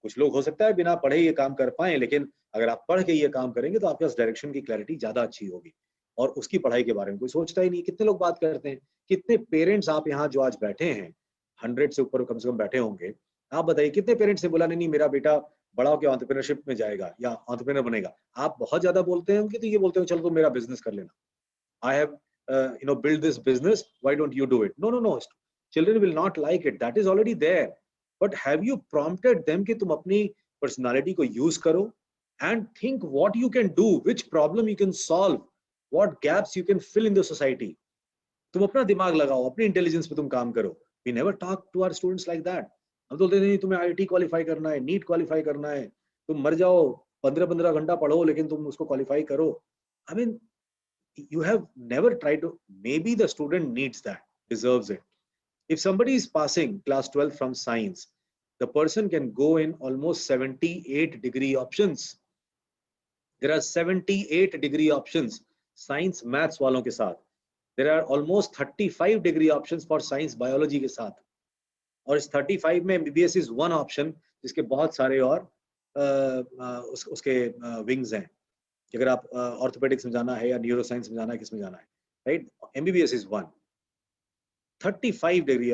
कुछ लोग हो सकता है बिना पढ़े ये काम कर पाए, लेकिन अगर आप पढ़ के ये काम करेंगे तो आपके पास डायरेक्शन की क्लैरिटी ज्यादा अच्छी होगी। और उसकी पढ़ाई के बारे में कोई सोचता ही नहीं। कितने लोग बात करते हैं, कितने पेरेंट्स आप यहाँ जो आज बैठे हैं, 100 से ऊपर कम से कम बैठे होंगे, आप बताइए कितने पेरेंट्स ने बोला नहीं मेरा बेटा बड़ा होकर एंटरप्रेन्योरशिप में जाएगा या एंटरप्रेन्योर बनेगा। आप बहुत ज्यादा बोलते हैं उनके, तो ये बोलते हैं चलो तुम मेरा बिजनेस कर लेना, I have build this business, why don't you do it? No, children will not like it, that is already there. But have you prompted them कि तुम अपनी personality को use करो and think what you can do, which problem you can solve, what gaps you can fill in the society. तुम अपना दिमाग लगाओ, अपनी इंटेलिजेंस पे तुम काम करो। We never talk to our students like that. हम तो बोलते नहीं तुम्हें IIT क्वालिफाई करना है, नीट क्वालिफाई करना है, तुम मर जाओ 15-15 घंटा पढ़ो लेकिन तुम उसको क्वालिफाई करो। I mean, you have never tried to, maybe the student needs that, deserves it. If somebody is passing class 12 from science, the person can go in almost 78 degree options. There are 78 degree options science maths वालों के साथ. There are almost 35 degree options for science biology के साथ. और इस 35 में MBBS is one option जिसके बहुत सारे और उसके विंग्स हैं। अगर आप ऑर्थोपेडिक्स में जाना है या न्यूरो साइंस में जाना है, किस में जाना है, right? MBBS is one. 35 degree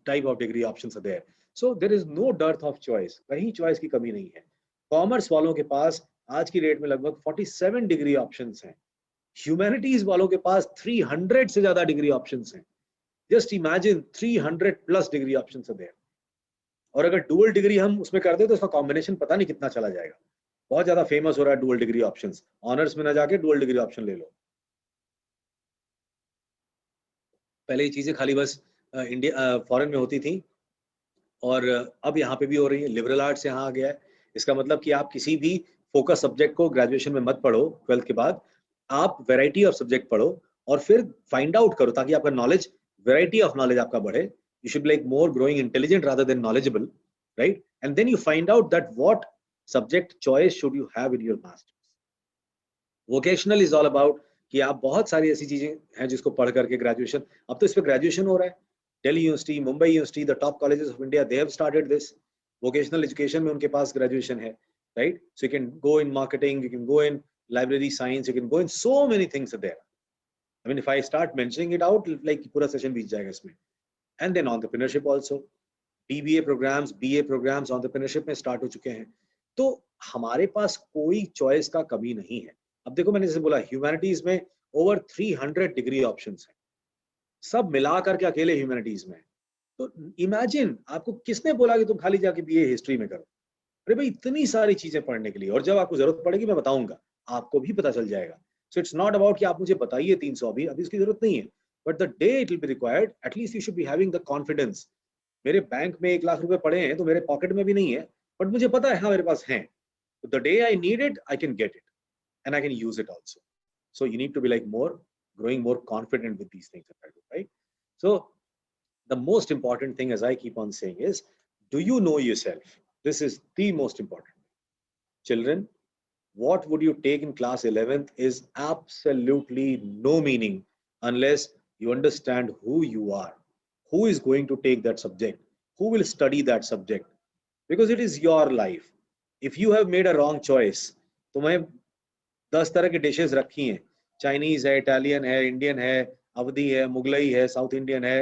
type of degree options are there. So there is no dearth of choice. कहीं choice की कमी नहीं है। कॉमर्स वालों के पास आज की डेट में लगभग 47 डिग्री ऑप्शंस हैं। ह्यूमैनिटीज वालों के पास 300 से ज्यादा डिग्री ऑप्शंस हैं। Just imagine 300 plus degree options are there. और अगर डुअल डिग्री हम उसमें कर दे तो उसका कॉम्बिनेशन पता नहीं कितना चला जाएगा। बहुत ज्यादा फेमस हो रहा है डुअल डिग्री ऑप्शंस। ऑनर्स में ना जाके डुअल डिग्री ऑप्शन ले लो। पहले ये चीजें खाली बस इंडिया फॉरेन में होती थी और अब यहाँ पे भी हो रही है। लिबरल आर्ट्स यहाँ आ गया है। इसका मतलब कि आप किसी भी फोकस सब्जेक्ट को ग्रेजुएशन में मत पढ़ो, 12th के बाद आप वैरायटी ऑफ सब्जेक्ट पढ़ो और फिर फाइंड आउट करो ताकि आपका नॉलेज, वैरायटी ऑफ नॉलेज आपका बढ़े। You should like more growing intelligent rather than knowledgeable, right? And then you find out that what subject choice should you have in your masters. Vocational is all about कि आप बहुत सारी ऐसी चीजें हैं जिसको पढ़ करके ग्रेजुएशन, अब तो इस पे ग्रेजुएशन हो रहा है। Delhi university, Mumbai university, the top colleges of India, they have started this. Vocational education में उनके पास ग्रेजुएशन है, right? So you can go in marketing, you can go in library science, you can go in so many things are there. I mean, if I start mentioning it out, like पूरा session बीत जाएगा इसमें. And then entrepreneurship also, BBA programs, BA programs entrepreneurship में start हो चुके हैं. तो हमारे पास कोई choice का कमी नहीं है। अब देखो मैंने जैसे बोला humanities में over 300 degree options हैं, सब मिला करके अकेले humanities में। तो imagine आपको किसने बोला कि तुम खाली जाके BA history में करो? अरे भाई इतनी सारी चीजें पढ़ने के लिए, और जब आपको जरूरत पड़ेगी मैं बताऊंगा, आपको भी पता चल जाएगा। सो इट्स नॉट अबाउट कि आप मुझे बताइए 300, अभी इसकी जरूरत नहीं है, but the day it will be required, at least you should be having the confidence. मेरे बैंक में 1 लाख रुपए पड़े हैं तो मेरे पॉकेट में भी नहीं है, बट मुझे पता है हाँ मेरे पास है। The day I need it I can get it and I can use it also. So you need to be like more growing more confident with these things, right? So the most important thing as I keep on saying is, do you know yourself? This is the most important. Children, what would you take in class 11th is absolutely no meaning unless you understand who you are, who is going to take that subject, who will study that subject. because it is your life. If you have made a wrong choice, तुम्हें 10 तरह की dishes रखी हैं, Chinese है, Italian है, Indian है, अवधी है, मुगलई है, साउथ इंडियन है,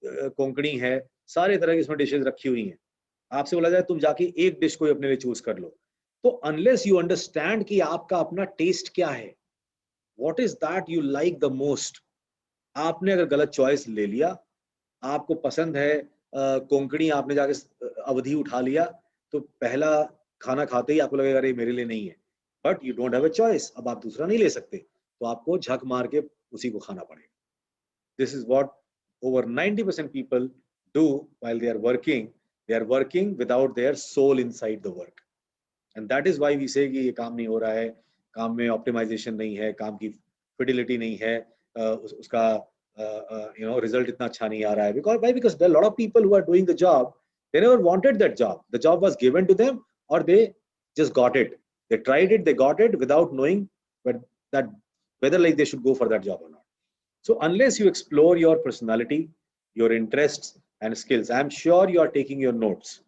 कोंकणी है, सारे तरह की इसमें डिशेस रखी हुई हैं. आपसे बोला जाए तुम जाके एक डिश को अपने लिए चूज कर लो, तो अनलेस यू अंडरस्टैंड कि आपका अपना टेस्ट क्या है, what is that you like the most, आपने अगर गलत चॉइस ले लिया, आपको पसंद है कोंकणी, आपने जाके अवधी उठा लिया, तो पहला खाना खाते ही आपको लगेगा अरे मेरे लिए नहीं है, but you don't have a choice, अब आप दूसरा नहीं ले सकते, तो आपको झक मार के उसी को खाना पड़ेगा. This is what over 90% people do while they are working without their soul inside the work, and that is why we say कि ये काम नहीं हो रहा है, काम में ऑप्टिमाइजेशन नहीं है, काम की फिडिलिटी नहीं है, उसका result इतना अच्छा नहीं आ रहा है. Because there are a lot of people who are doing the job, they never wanted that job. The job was given to them, or they just got it. They tried it, they got it without knowing whether like they should go for that job or not. So unless you explore your personality, your interests and skills, I'm sure you are taking your notes.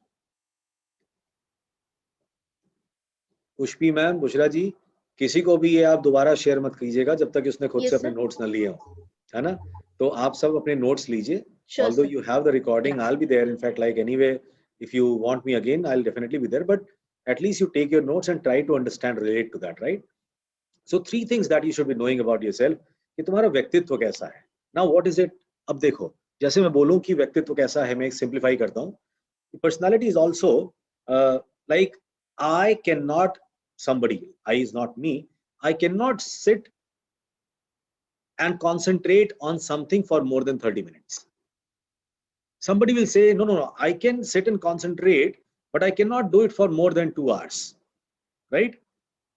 Pushpi ma'am, Bushra ji, किसी को भी ये आप दोबारा share मत कीजिएगा जब तक उसने खुद से अपने नोट्स न लिए हो, है ना? तो आप सब अपने नोट्स लीजिए. Although you have the recording, I'll be there. In fact, like anyway, if you want me again, I'll definitely be there. But at least you take your notes and try to understand, relate to that, right? So 3 things that you should be knowing about yourself. कि तुम्हारा व्यक्तित्व कैसा है. Now what is it? अब देखो, जैसे मैं बोलूं कि व्यक्तित्व कैसा है, मैं एक सिंप्लीफाई करता हूं. Personality is also like I cannot, somebody, I is not me, I cannot sit and concentrate on something for more than 30 minutes. Somebody will say, no, I can sit and concentrate, but I cannot do it for more than 2 hours, right?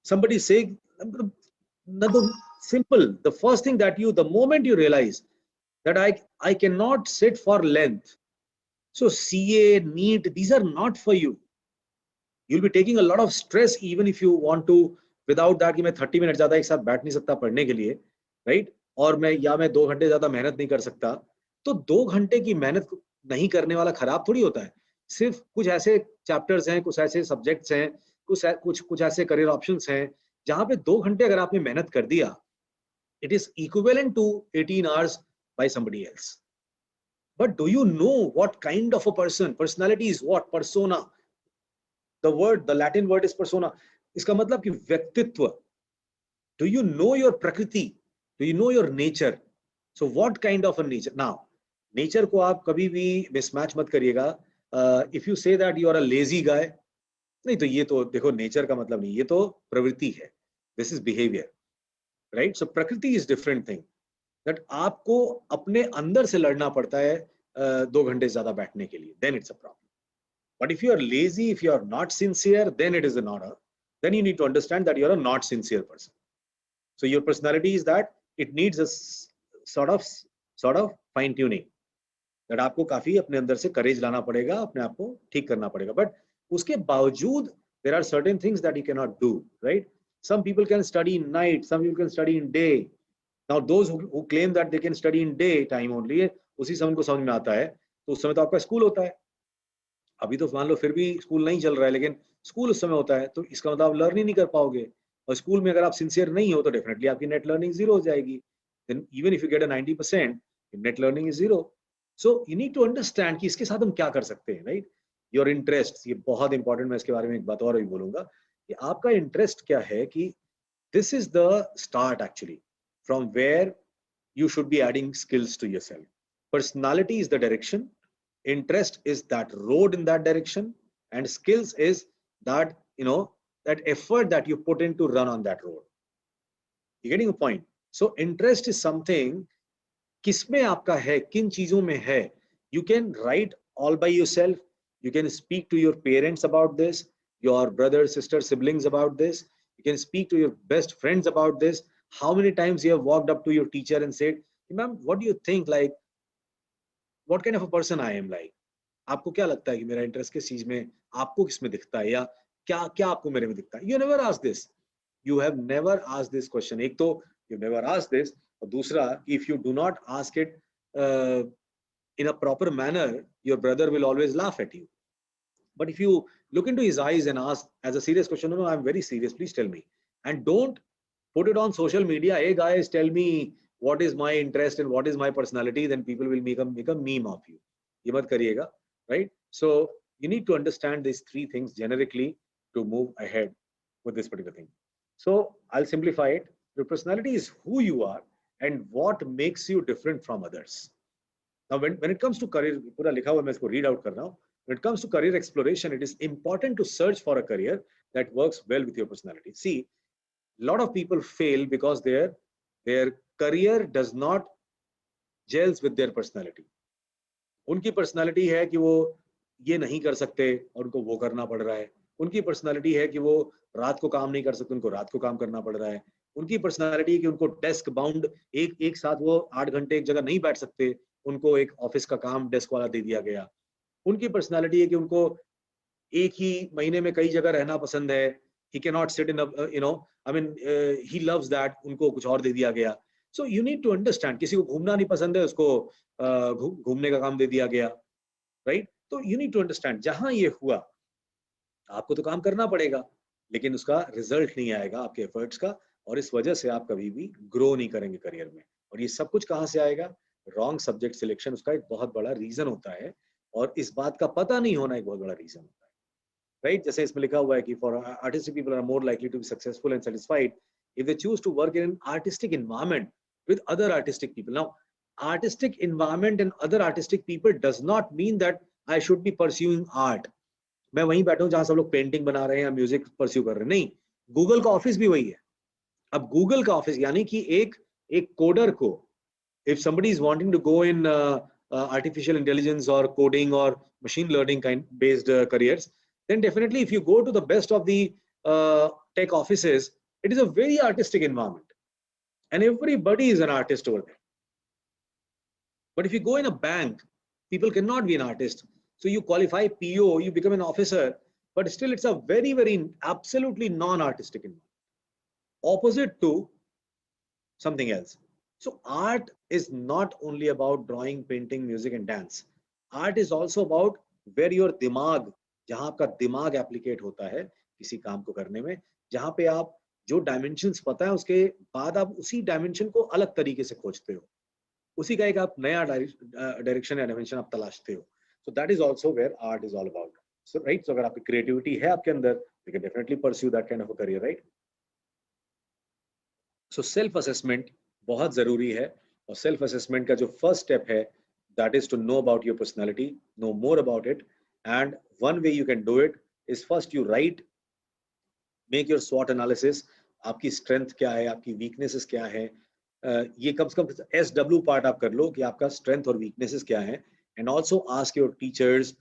Somebody say, simple, the first thing that the moment you realize that I cannot sit for length, so CA, NEET, these are not for you. You'll be taking a lot of stress even if you want to, without that कि मैं 30 minutes ज़्यादा एक साथ बैठ नहीं सकता पढ़ने के लिए, right? और मैं 2 घंटे ज़्यादा मेहनत नहीं कर सकता, तो 2 घंटे की मेहनत नहीं करने वाला खराब थोड़ी होता है. सिर्फ कुछ ऐसे चैप्टर्स हैं, कुछ ऐसे सब्जेक्ट्स हैं, कुछ ऐसे करियर ऑप्शंस हैं जहां पे 2 घंटे अगर आपने मेहनत कर दिया, it is equivalent to 18 hours by somebody else. But do you know what kind of a person? Personality is what? Persona. The Latin word is persona. इसका मतलब कि व्यक्तित्व. Do you know your prakriti? Do you know your nature? So what kind of a nature? Now, nature को आप कभी भी mismatch मत करिएगा. If you say that you are a lazy guy, नहीं तो ये तो देखो nature का मतलब नहीं, ये तो प्रवृत्ति है. This is behavior, right? So prakriti is different thing. That आपको अपने अंदर से लड़ना पड़ता है 2 घंटे ज़्यादा बैठने के लिए. Then it's a problem. But if you are lazy, if you are not sincere, then it is an order. Then you need to understand that you are a not sincere person. So your personality is that it needs a sort of fine tuning. That आपको काफी अपने अंदर से courage लाना पड़ेगा, अपने आप को ठीक करना पड़ेगा. But उसके बावजूद there are certain things that you cannot do, right? Some people can study in night, some people can study in day. Now those who claim that they can study in day time only, उसी समय उनको समझ में आता है, तो उस समय तो आपका स्कूल होता है. अभी तो मान लो फिर भी स्कूल नहीं चल रहा है, लेकिन स्कूल उस समय होता है, तो इसका मतलब आप लर्न ही नहीं कर पाओगे. और स्कूल में अगर आप सिंसियर नहीं हो तो डेफिनेटली आपकी नेट लर्निंग 0 हो जाएगी. Then even if you get a 90%, net learning is 0. So you need to understand कि इसके साथ हम क्या कर सकते हैं, right? Your interests, ये बहुत इंपॉर्टेंट, मैं इसके बारे में एक बात और भी बोलूंगा कि आपका इंटरेस्ट क्या है. कि this is the start actually from where you should be adding skills to yourself. Personality is the direction, interest is that road in that direction, and skills is that that effort that you put in to run on that road. You getting a point? So interest is something किसमें आपका है, किन चीजों में है. You can write all by yourself, you can speak to your parents about this, your brothers, sisters, siblings about this, you can speak to your best friends about this. How many times you have walked up to your teacher and said, ma'am, what do you think, like what kind of a person I am like? आपको क्या लगता है कि मेरा interest किस चीज में, आपको किस में दिखता है, या क्या क्या आपको मेरे में दिखता है? You never ask this. You have never asked this question. एक तो you never asked this, और दूसरा, if you do not ask it in a proper manner, your brother will always laugh at you. But if you look into his eyes and ask as a serious question, no, I'm very serious, please tell me. And don't put it on social media, hey guys, tell me what is my interest and what is my personality, then people will make a meme of you. Ye mat kariyega, right? So you need to understand these three things generically to move ahead with this particular thing. So I'll simplify it. Your personality is who you are and what makes you different from others. Now, when it comes to career, pura likha hua, main isko read out kar raha hu. When it comes to career exploration, it is important to search for a career that works well with your personality. See, a lot of people fail because their career does not gels with their personality. उनकी personality है कि वो ये नहीं कर सकते और उनको वो करना पड़ रहा है. उनकी personality है कि वो रात को काम नहीं कर सकते, उनको रात को काम करना पड़ रहा है. उनकी personality है कि उनको desk bound एक साथ वो 8 घंटे एक जगह नहीं बैठ सकते, उनको एक ऑफिस का काम डेस्क वाला दे दिया गया. उनकी पर्सनालिटी है कि उनको एक ही महीने में कई जगह रहना पसंद है. He cannot sit in a, he loves that. उनको कुछ और दे दिया गया. So you need to understand. किसी को घूमना नहीं पसंद है, उसको घूमने का काम दे दिया गया, right? तो you need to understand. जहां ये हुआ, आपको तो काम करना पड़ेगा, लेकिन उसका रिजल्ट नहीं आएगा आपके एफर्ट्स का, और इस वजह से आप कभी भी ग्रो नहीं करेंगे करियर में. और ये सब कुछ कहाँ से आएगा? रॉन्ग सब्जेक्ट सिलेक्शन उसका एक बहुत बड़ा रीजन होता है, और इस बात का पता नहीं होना एक बहुत बड़ा रीजन होता है, राइट? जैसे इसमें लिखा हुआ है कि for artistic people are more likely to be successful and satisfied if they choose to work in an artistic environment with other artistic people. Now, artistic environment and other artistic people does not mean that I should be pursuing art. मैं वहीं बैठा हूँ जहाँ सब लोग painting बना रहे हैं या म्यूजिक परस्यू कर रहे हैं, नहीं. गूगल का ऑफिस भी वही है. अब गूगल का ऑफिस यानी कि एक कोडर को, if somebody is wanting to go in artificial intelligence or coding or machine learning kind based careers, then definitely if you go to the best of the tech offices, it is a very artistic environment and everybody is an artist over there. But if you go in a bank, people cannot be an artist. So you qualify PO, you become an officer, but still it's a very, very absolutely non-artistic environment. Opposite to something else. So art is not only about drawing, painting, music and dance. Art is also about where your दिमाग, जहाँ आपका दिमाग एप्लीकेट होता है किसी काम को करने में, जहाँ पे आप जो डायमेंशंस पता है उसके बाद आप उसी डायमेंशन को अलग तरीके से खोजते हो, उसी का एक आप नया डायरेक्शन या डायमेंशन आप तलाशते हो. So that is also where art is all about. So right, so अगर आपकी creativity है आपके अंदर, you can definitely pursue that kind of a career, right? So self assessment बहुत जरूरी है, और self assessment का जो first step है, that is to know about your personality, know more about it, and one way you can do it is first you write, make your SWOT analysis. आपकी strength क्या है, आपकी weaknesses क्या है, ये कम से कम SW part आप कर लो कि आपका strength और weaknesses क्या है. And also ask your teachers,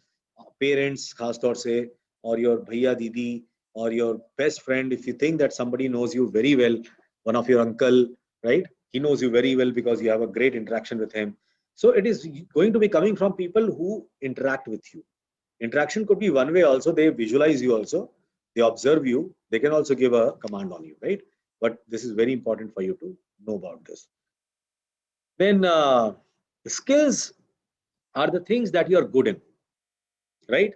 parents खास तौर से, or your भैया दीदी or your best friend, if you think that somebody knows you very well, one of your uncle, right? He knows you very well because you have a great interaction with him. So it is going to be coming from people who interact with you. Interaction could be one way also. They visualize you also. They observe you. They can also give a command on you, right? But this is very important for you to know about this. Then skills are the things that you are good in, right?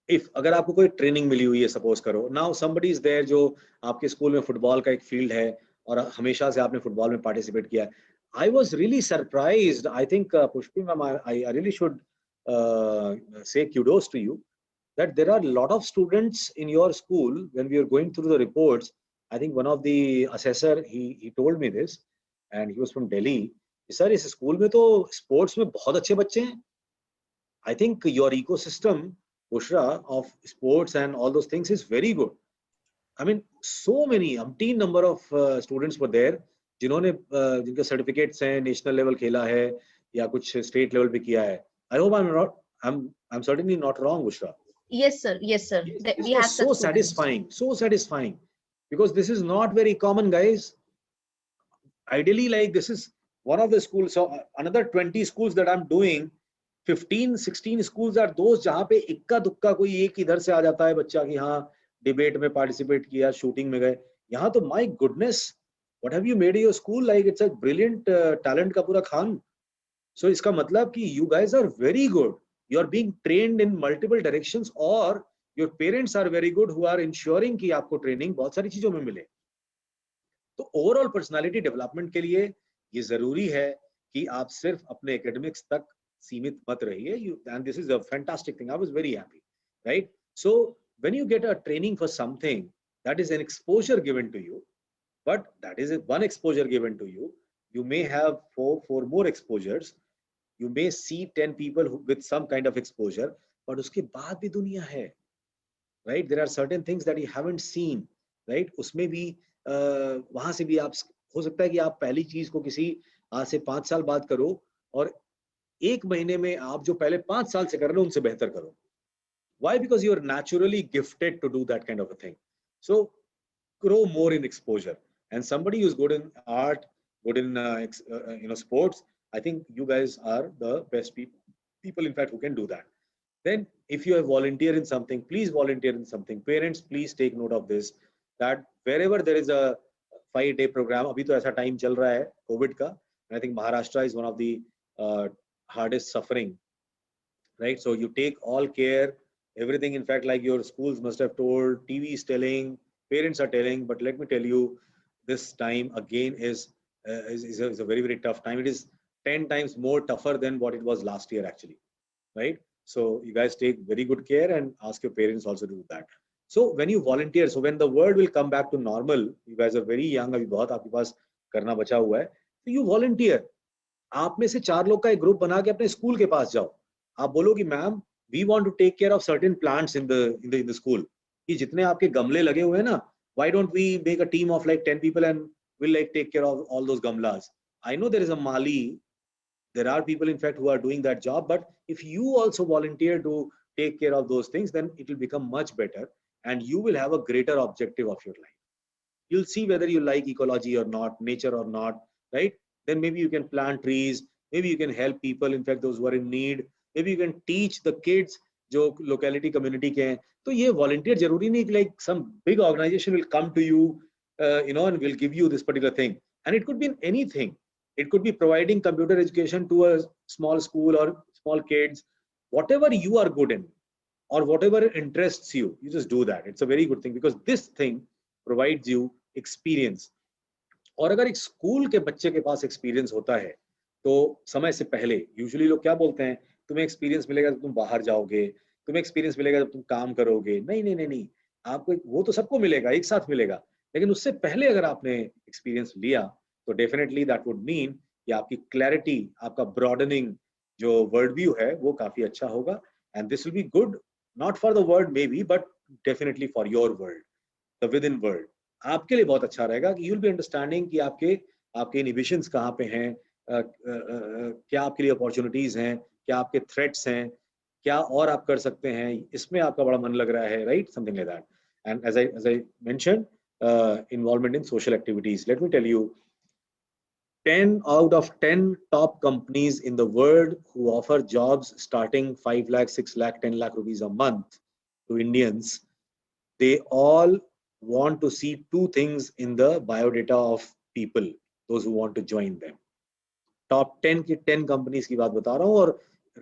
If अगर आपको कोई training मिली हुई है, suppose करो, now somebody is there जो आपके school में football का एक फील्ड है और हमेशा से आपने फुटबॉल में पार्टिसिपेट किया है. I was really surprised. I think Pushpi ma'am, I really should say kudos to you that there are a lot of students in your school. When we were going through the reports, I think one of the assessor he told me this, and he was from Delhi. Sir, इस school में तो sports में बहुत अच्छे बच्चे हैं. I think your ecosystem, Bushra, of sports and all those things is very good. I mean, so many, umpteen number of students were there, जिन्होंने जिनके सर्टिफिकेट्स हैं, नेशनल लेवल खेला है या कुछ स्टेट लेवल पे किया है. I hope I'm certainly not wrong, Bushra. Yes, sir. Yes, sir. This We have was so satisfying, because this is not very common, guys. Ideally, like this is one of the schools. So another 20 schools that I'm doing, 15-16 schools are those जहाँ पे इक्का दुक्का कोई एक इधर से आ जाता है बच्चा कि हाँ डिबेट में पार्टिसिपेट किया, शूटिंग में गए. यहाँ तो my goodness, what have you made your school like? It's a brilliant talent का पूरा खान. So इसका मतलब कि you guys are very good. You are being trained in multiple directions, or your parents are very good who are ensuring कि आपको training बहुत सारी चीजों में मिले. तो ओवरऑल पर्सनालिटी डेवलपमेंट के लिए ये जरूरी है कि आप सिर्फ अपने एकेडमिक्स तक सीमित मत रहिए. And this is a fantastic thing. I was very happy, right? So when you get a training for something, that is an exposure given to you, but that is one exposure given to you. You may have four more exposures. You may see 10 people with some kind of exposure, but उसके बाद भी दुनिया है, right? There are certain things that you haven't seen, right? उसमें भी वहां से भी आप, हो सकता है कि आप पहली चीज को किसी आज से 5 साल बाद करो और 1 महीने में आप जो पहले 5 साल से कर रहे हो उनसे बेहतर करो. Why? Because you are naturally gifted to do that kind of a thing. So grow more in exposure. And somebody who's good in art, good in sports, I think you guys are the best people in fact who can do that. Then if you have volunteer in something, please volunteer in something. Parents, please take note of this, that wherever there is a 5-day program, abhi to aisa time chal raha hai COVID ka, and I think Maharashtra is one of the hardest suffering, right? So you take all care, everything. In fact, like your schools must have told, TV is telling, parents are telling, but let me tell you, this time again is a very, very tough time. It is 10 times more tougher than what it was last year actually, right? So you guys take very good care and ask your parents also to do that. So when you volunteer, so when the world will come back to normal, you guys are very young, अभी बहुत आपके पास करना बचा हुआ है, तो you volunteer. आप में से 4 लोग का एक ग्रुप बना के अपने स्कूल के पास जाओ. आप बोलो कि ma'am, we want to take care of certain plants in the school. कि जितने आपके गमले लगे हुए हैं ना, why don't we make a team of like 10 people and we'll like take care of all those gamlas. I know there is a Mali, there are people in fact who are doing that job, but if you also volunteer to take care of those things, then it will become much better and you will have a greater objective of your life. You'll see whether you like ecology or not, nature or not, right? Then maybe you can plant trees, maybe you can help people, in fact those who are in need, maybe you can teach the kids जो locality community के हैं. तो ये volunteer जरूरी नहीं कि like some big organization will come to you, and will give you this particular thing. And it could be in anything. It could be providing computer education to a small school or small kids. Whatever you are good in or whatever interests you, you just do that. It's a very good thing because this thing provides you experience. और अगर एक school के बच्चे के पास experience होता है तो समय से पहले यूजुअली लोग क्या बोलते हैं, तुम्हें एक्सपीरियंस मिलेगा जब तुम बाहर जाओगे, तुम्हें एक्सपीरियंस मिलेगा जब तुम काम करोगे. नहीं नहीं नहीं नहीं, आपको वो तो सबको मिलेगा, एक साथ मिलेगा, लेकिन उससे पहले अगर आपने एक्सपीरियंस लिया तो डेफिनेटली दैट वुड मीन कि आपकी क्लैरिटी, आपका ब्रॉडनिंग जो वर्ल्ड व्यू है वो काफी अच्छा होगा. And this will be good not for the world may be, but definitely for your world, the with in world. आपके लिए बहुत अच्छा रहेगा कि यू विल बी अंडरस्टैंडिंग कि आपके इनहिबिशंस कहाँ पे हैं, क्या आपके लिए अपॉर्चुनिटीज हैं, क्या आपके थ्रेट्स हैं, क्या और आप कर सकते हैं, इसमें आपका बड़ा मन लग रहा है, right? Something like that. And as I mentioned, involvement in social activities. Let me tell you, 10 out of 10 top companies in the world who offer jobs starting 5 lakh, 6 lakh, 10 lakh rupees a month to Indians, they all want to see 2 things in the biodata of people, those who want to join them. Top 10 की 10 companies की बात बता रहा हूँ और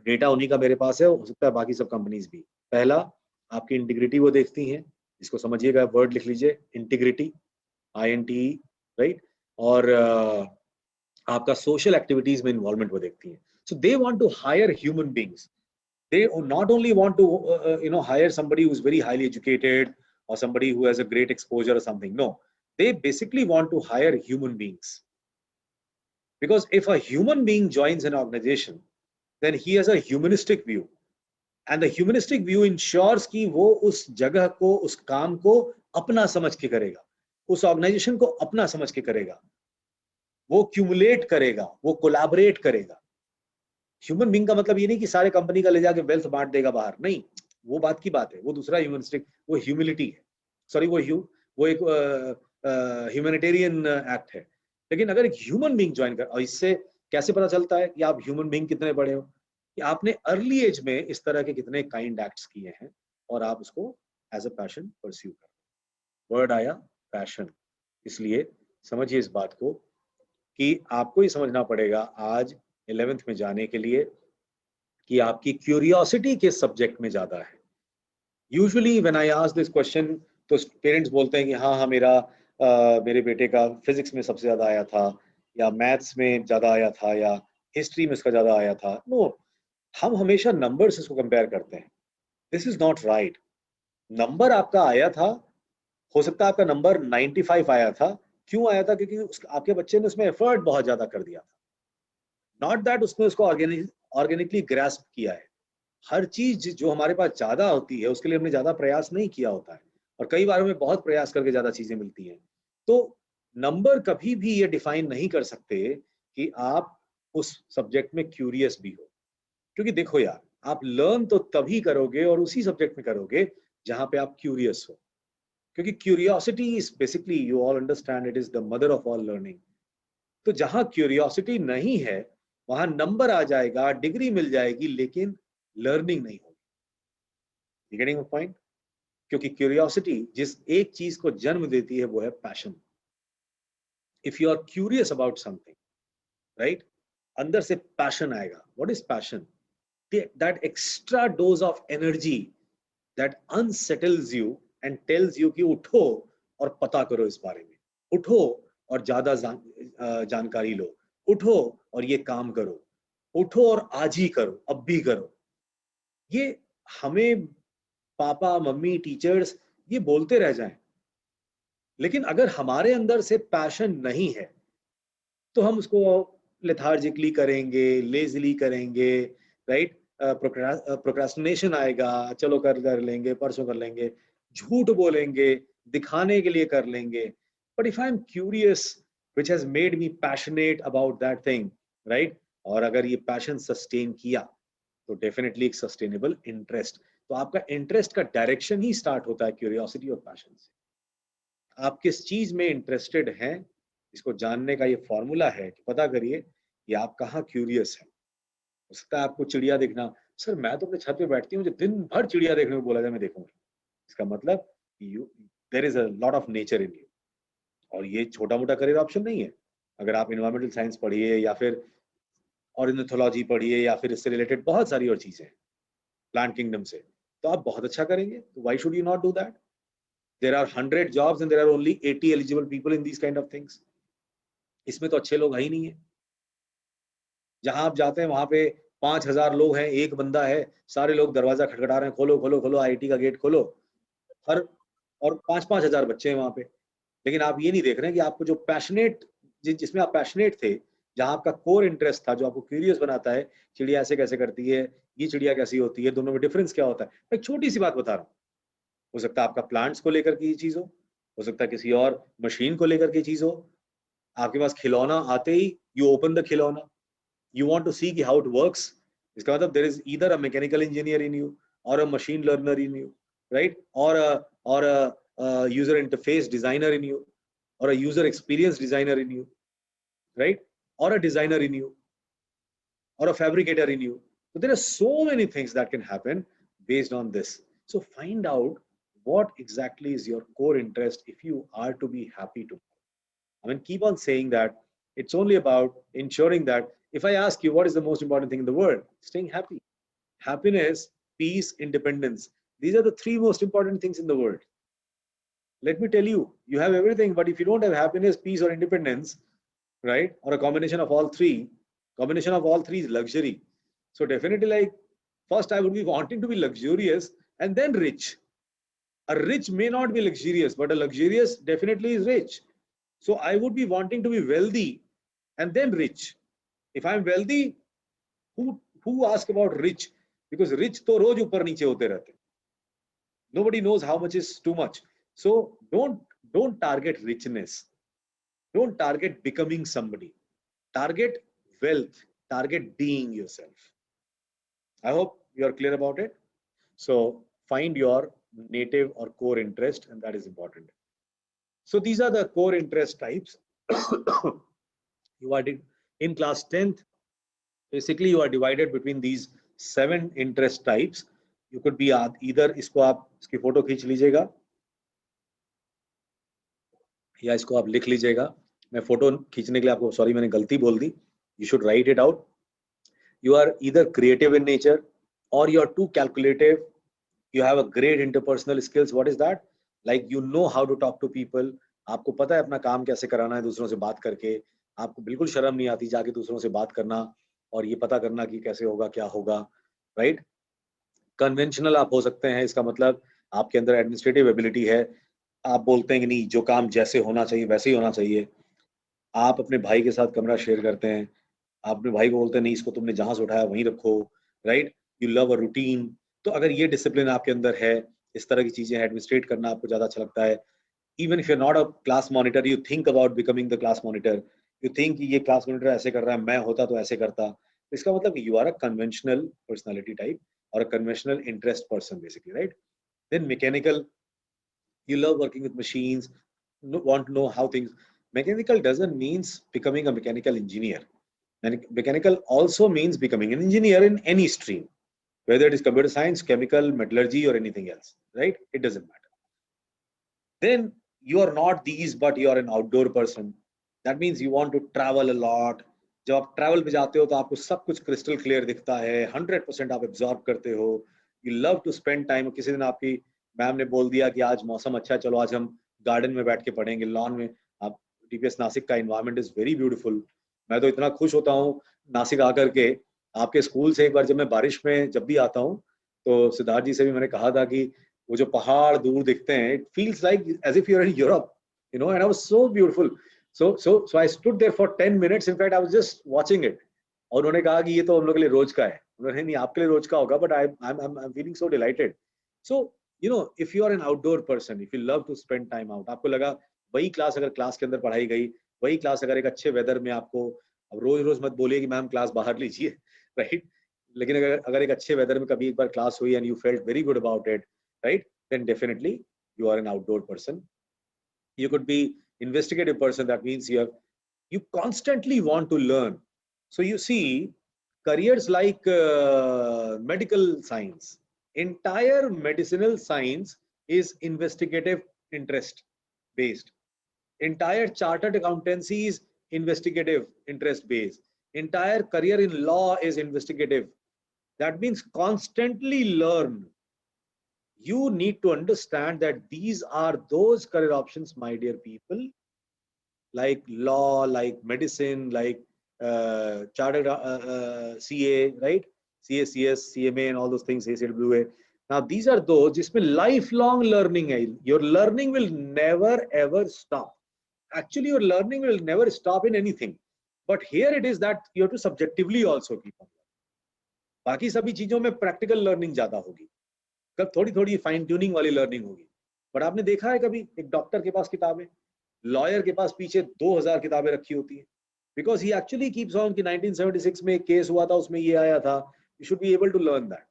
data उन्हीं का मेरे पास है, हो सकता है बाकी सब कंपनीज भी. पहला, आपकी इंटीग्रिटी वो देखती हैं, इसको समझिएगा, वर्ड लिख लीजिए, इंटीग्रिटी, INTE, राइट? और आपका सोशल एक्टिविटीज में इन्वॉल्वमेंट वो देखती हैं. So they want to hire human beings. They not only want to hire somebody who's very highly educated or somebody who has a great exposure or something. No, they basically want to hire human beings. Because if a human being joins an organization, then he has a humanistic view, and the humanistic view ensures कि वो उस जगह को, उस काम को अपना समझ के करेगा, उस ऑर्गेनाइजेशन को अपना समझ के करेगा, वो क्यूमुलेट करेगा, वो कोलैबोरेट करेगा. ह्यूमन बीइंग का मतलब ये नहीं कि सारे कंपनी का ले जाके वेल्थ बांट देगा बाहर, नहीं, वो बात की बात है, वो दूसरा ह्यूमनिस्टिक, वो ह्यूमिलिटी है, सॉरी, वो एक ह्यूमैनिटेरियन एक्ट है. लेकिन अगर एक ह्यूमन बीइंग ज्वाइन कर, और इससे कैसे पता चलता है कि आप ह्यूमन बीइंग कितने बड़े हो, कि आपने अर्ली एज में इस तरह के कितने काइंड एक्ट्स किए हैं और आप उसको एज अ पैशन परस्यू कर. वर्ड आया पैशन, इसलिए समझिए इस बात को कि आपको ही समझना पड़ेगा आज 11th में जाने के लिए कि आपकी क्यूरियोसिटी किस सब्जेक्ट में ज्यादा है। Usually when I ask this question तो पेरेंट्स बोलते हैं कि हाँ मेरे बेटे का फिजिक्स में सबसे ज्यादा आया था, या मैथ्स में ज्यादा आया था, या हिस्ट्री में इसका ज्यादा आया था। नो, हम हमेशा नंबर से इसको कंपेयर करते हैं। This is not right. Number आपका आया था, हो सकता है आपका नंबर 95 आया था। क्यों आया था? क्योंकि आपके बच्चे ने उसमें एफर्ट बहुत ज्यादा कर दिया था। नॉट दैट उसने उसको ऑर्गेनिकली ग्रास्प किया है। हर चीज जो हमारे पास ज्यादा होती है उसके लिए हमने ज्यादा प्रयास नहीं किया होता है, और कई बार हमें बहुत प्रयास करके ज्यादा चीजें मिलती हैं। तो नंबर कभी भी ये डिफाइन नहीं कर सकते कि आप उस सब्जेक्ट में क्यूरियस भी हो। क्योंकि देखो यार, आप लर्न तो तभी करोगे और उसी सब्जेक्ट में करोगे जहां पे आप क्यूरियस हो। क्योंकि curiosity is basically, you all understand, it is the mother of all learning. तो जहां क्यूरियोसिटी नहीं है वहां नंबर आ जाएगा, डिग्री मिल जाएगी, लेकिन लर्निंग नहीं होगी। You getting my point? क्योंकि क्यूरियोसिटी जिस एक चीज को जन्म देती है वो है passion. If you are curious about something, right, अंदर से पैशन आएगा। What is passion? That extra dose of energy that unsettles you and tells you कि उठो और पता करो इस बारे में, उठो और ज्यादा जानकारी लो, उठो और ये काम करो, उठो और आज ही करो, अब भी करो। ये हमें पापा मम्मी टीचर्स ये बोलते रह जाएं, लेकिन अगर हमारे अंदर से पैशन नहीं है तो हम उसको लेथार्जिकली करेंगे, लेजली करेंगे, राइट। प्रोक्रास्टिनेशन आएगा, चलो कर लेंगे, परसों कर लेंगे, झूठ बोलेंगे, दिखाने के लिए कर लेंगे। But if I am curious which has made me passionate about that thing, right, और अगर ये पैशन सस्टेन किया तो डेफिनेटली एक सस्टेनेबल इंटरेस्ट। तो आपका इंटरेस्ट का डायरेक्शन ही स्टार्ट होता है क्यूरियोसिटी और पैशन से। आप किस चीज में इंटरेस्टेड हैं, इसको जानने का ये फॉर्मूला है कि पता करिए कि आप कहाँ क्यूरियस हैं। हो सकता है आपको चिड़िया देखना, सर मैं तो अपने छत पे बैठती हूँ, मुझे दिन भर चिड़िया देखने को बोला जाए मैं देखूंगी। इसका मतलब you there is a lot of nature in you. और ये छोटा मोटा करियर ऑप्शन नहीं है। अगर आप इन्वायरमेंटल साइंस पढ़िए, या फिर ऑर्निथोलॉजी पढ़िए, या फिर इससे रिलेटेड बहुत सारी और चीजें हैं प्लांट किंगडम से, तो आप बहुत अच्छा करेंगे। तो why should you not do that? There are 100 jobs and there are only 80 eligible people in these kind of things. इसमें तो अच्छे लोग है ही नहीं है। जहां आप जाते हैं वहां पे 5000 लोग हैं, एक बंदा है, सारे लोग दरवाजा खटखटा रहे हैं, खोलो खोलो खोलो, आईटी का गेट खोलो। हर और 5-5 हजार बच्चे हैं वहां पे। लेकिन आप ये नहीं देख रहे हैं कि आपको जो पैशनेट, जिसमें आप पैशनेट थे, जहां आपका कोर इंटरेस्ट था, जो आपको क्यूरियस बनाता है, चिड़िया ऐसे कैसे करती है, ये चिड़िया कैसी होती है, दोनों में डिफरेंस क्या होता है। एक छोटी सी बात बता रहा हूँ। हो सकता है आपका प्लांट्स को लेकर की चीज हो सकता है किसी और मशीन को लेकर की चीज हो। आपके पास खिलौना आते ही यू ओपन द खिलौना, यू वांट टू सी कि हाउ इट वर्क्स। इसका मतलब there is either a mechanical engineer in you, और a machine learner in you, right, और a user interface designer in you, or a user experience designer in you, right, or a designer in you, or a fabricator in you. So there are so many things that can happen based on this. So find out what exactly is your core interest if you are to be happy to. I mean, keep on saying that it's only about ensuring that if I ask you what is the most important thing in the world, staying happy. Happiness, peace, independence. These are the three most important things in the world. Let me tell you, you have everything, but if you don't have happiness, peace, or independence, right, or a combination of all three is luxury. So definitely, like, first I would be wanting to be luxurious and then rich. A rich may not be luxurious, but a luxurious definitely is rich. So I would be wanting to be wealthy and then rich. If I'm wealthy, who ask about rich? Because rich to रोज ऊपर नीचे होते रहते. Nobody knows how much is too much. So don't target richness. Don't target becoming somebody. Target wealth. Target being yourself. I hope you are clear about it. So find your native or core interest, and that is important. So these are the core interest types. You are in class 10th. Basically, you are divided between these 7 interest types. You could be either, इसको आप इसकी photo खींच लीजिएगा, या इसको आप लिख लीजिएगा। मैं फोटो खींचने के लिए आपको, सॉरी मैंने गलती बोल दी, you should write it out. you are either creative in nature or you are too calculative. You have a great interpersonal skills. What is that? Like you know how to talk to people. आपको पता है अपना काम कैसे कराना है दूसरों से बात करके. आपको बिल्कुल शर्म नहीं आती जाके दूसरों से बात करना और ये पता करना कि कैसे होगा क्या होगा, राइट? कन्वेंशनल आप हो सकते हैं, इसका मतलब आपके अंदर एडमिनिस्ट्रेटिव एबिलिटी है. आप बोलते हैं कि नहीं, जो काम जैसे होना चाहिए वैसे ही होना चाहिए. आप अपने भाई के साथ कमरा शेयर करते हैं, आप अपने भाई को बोलते हैं नहीं इसको तुमने जहां से उठाया वहीं रखो, right? You love a routine. तो अगर ये डिसिप्लिन आपके अंदर है, इस तरह की चीजें एडमिनिस्ट्रेट करना आपको ज्यादा अच्छा लगता है, even if you're not a class monitor, you think about becoming the class monitor. You think कि ये class monitor ऐसे कर रहा है, मैं होता तो ऐसे करता. इसका मतलब you are a conventional personality type or a conventional interest person basically, right? Then mechanical, you love working with machines, want to know how things. Mechanical doesn't means becoming a mechanical engineer. And mechanical also means becoming an engineer in any stream, whether it is computer science, chemical, metallurgy, or anything else, right? It doesn't matter. Then you are not these, but you are an outdoor person. That means you want to travel a lot. जब आप travel पे जाते हो तो आपको सब कुछ crystal clear दिखता है, 100% आप एब्जॉर्ब करते हो. You love to spend time. किसी दिन आपकी मैम ने बोल दिया कि आज मौसम अच्छा है, चलो आज हम गार्डन में बैठ के पढ़ेंगे, लॉन में. आप टीपीएस नासिक का एनवायरनमेंट इज वेरी ब्यूटीफुल. मैं तो इतना खुश होता हूँ नासिक आकर के. आपके स्कूल से एक बार जब मैं बारिश में जब भी आता हूँ तो सिद्धार्थ जी से भी मैंने कहा था कि वो जो पहाड़ दूर दिखते हैं, it feels like as if you're in Europe, you know, and it was so beautiful. So I stood there for 10 minutes. In fact, I was just watching it. और उन्होंने कहा कि ये तो हम लोग के लिए रोज का है. उन्होंने नहीं, आपके लिए रोज का होगा, but I'm feeling so delighted. So you know, if you are an outdoor person, if you love to spend time out, आपको लगा वही क्लास अगर क्लास के अंदर पढ़ाई गई, वही क्लास अगर एक अच्छे वेदर में आपको, अब रोज रोज मत बोलिए कि मैम क्लास बाहर लीजिए, राइट? लेकिन अगर एक अच्छे वेदर में कभी एक बार क्लास हुई and you felt very good about it, right? Then definitely you are an outdoor person. You could be investigative person. That means you constantly want to learn. So you see careers like medical science. Entire medicinal science is investigative interest based. Entire chartered accountancy is investigative interest based. Entire career in law is investigative. That means constantly learn. You need to understand that these are those career options, my dear people, like law, like medicine, like chartered CA, right? CACS, CMA, and all those things, ACWA. Now these are those जिसमें lifelong learning है. Your learning will never ever stop. Actually, your learning will never stop in anything. But here it is that you have to subjectively also keep on learning. बाकी सभी चीजों में practical learning ज्यादा होगी. कब थोड़ी थोड़ी फाइन ट्यूनिंग वाली लर्निंग होगी. बट आपने देखा है कभी एक डॉक्टर के पास किताबें, लॉयर के पास पीछे 2000 किताबें रखी होती है, because he actually keeps on कि 1976 में एक केस हुआ था, उसमें ये आया था. You should be able to learn that.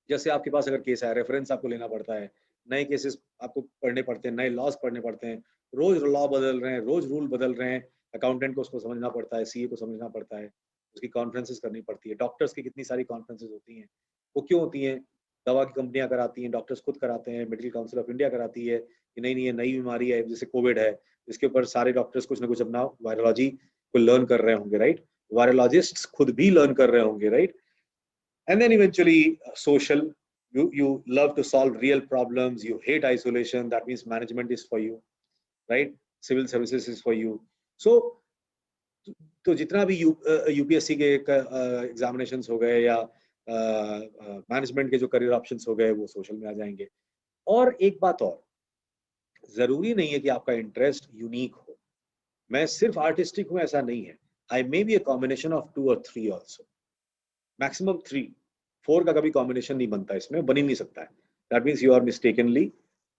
जैसे आपके पास अगर केस है, रेफरेंस आपको लेना पड़ता है, नए केसेस आपको पढ़ने पड़ते हैं, नए लॉज पढ़ने पड़ते हैं, रोज लॉ बदल रहे हैं, रोज रूल बदल रहे हैं. अकाउंटेंट को उसको समझना पड़ता है, सीए को समझना पड़ता है, उसकी कॉन्फ्रेंसेस करनी पड़ती है. डॉक्टर्स की कितनी सारी कॉन्फ्रेंसेस होती हैं. वो क्यों होती हैं? दवा की कंपनियां कराती हैं, डॉक्टर्स खुद कराते हैं, मेडिकल काउंसिल ऑफ इंडिया कराती है कि नहीं ये नई बीमारी है जैसे कोविड है, इसके ऊपर सारे डॉक्टर्स कुछ ना कुछ अपना वायरोलॉजी को लर्न कर रहे होंगे, राइट? वायरोलॉजिस्ट्स खुद भी लर्न कर रहे होंगे, right? And then eventually social, you love to solve real problems, you hate isolation. That means management is for you, right? Civil services is for you. So तो जितना भी यूपीएससी के एग्जामिनेशंस हो गए या मैनेजमेंट के जो करियर ऑप्शंस हो गए, वो सोशल में आ जाएंगे. और एक बात और, जरूरी नहीं है कि आपका इंटरेस्ट यूनिक हो. मैं सिर्फ आर्टिस्टिक हूं ऐसा नहीं है. I may be a combination of 2 or 3 also. Maximum 3, 4 का कभी कॉम्बिनेशन नहीं बनता, इसमें बन ही नहीं सकता है. That means you are mistakenly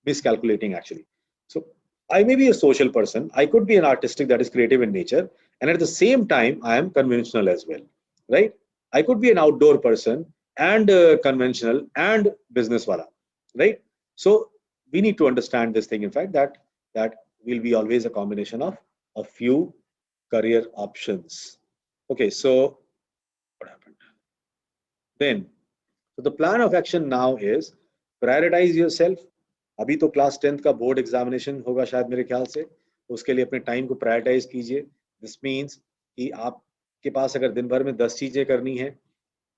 miscalculating actually. So I may be a social person, I could be an artistic that is creative in nature, and at the same time I am conventional as well, right? I could be an outdoor person and conventional and business wala, right? So we need to understand this thing, in fact, that will be always a combination of a few career options. Okay, so what happened then? So the plan of action now is prioritize yourself. अभी तो class 10th का board examination होगा शायद मेरे ख्याल से, उसके लिए अपने टाइम को प्रायोरिटाइज कीजिए. दिस मीन्स कि आप के पास अगर दिन भर में 10 चीजें करनी है,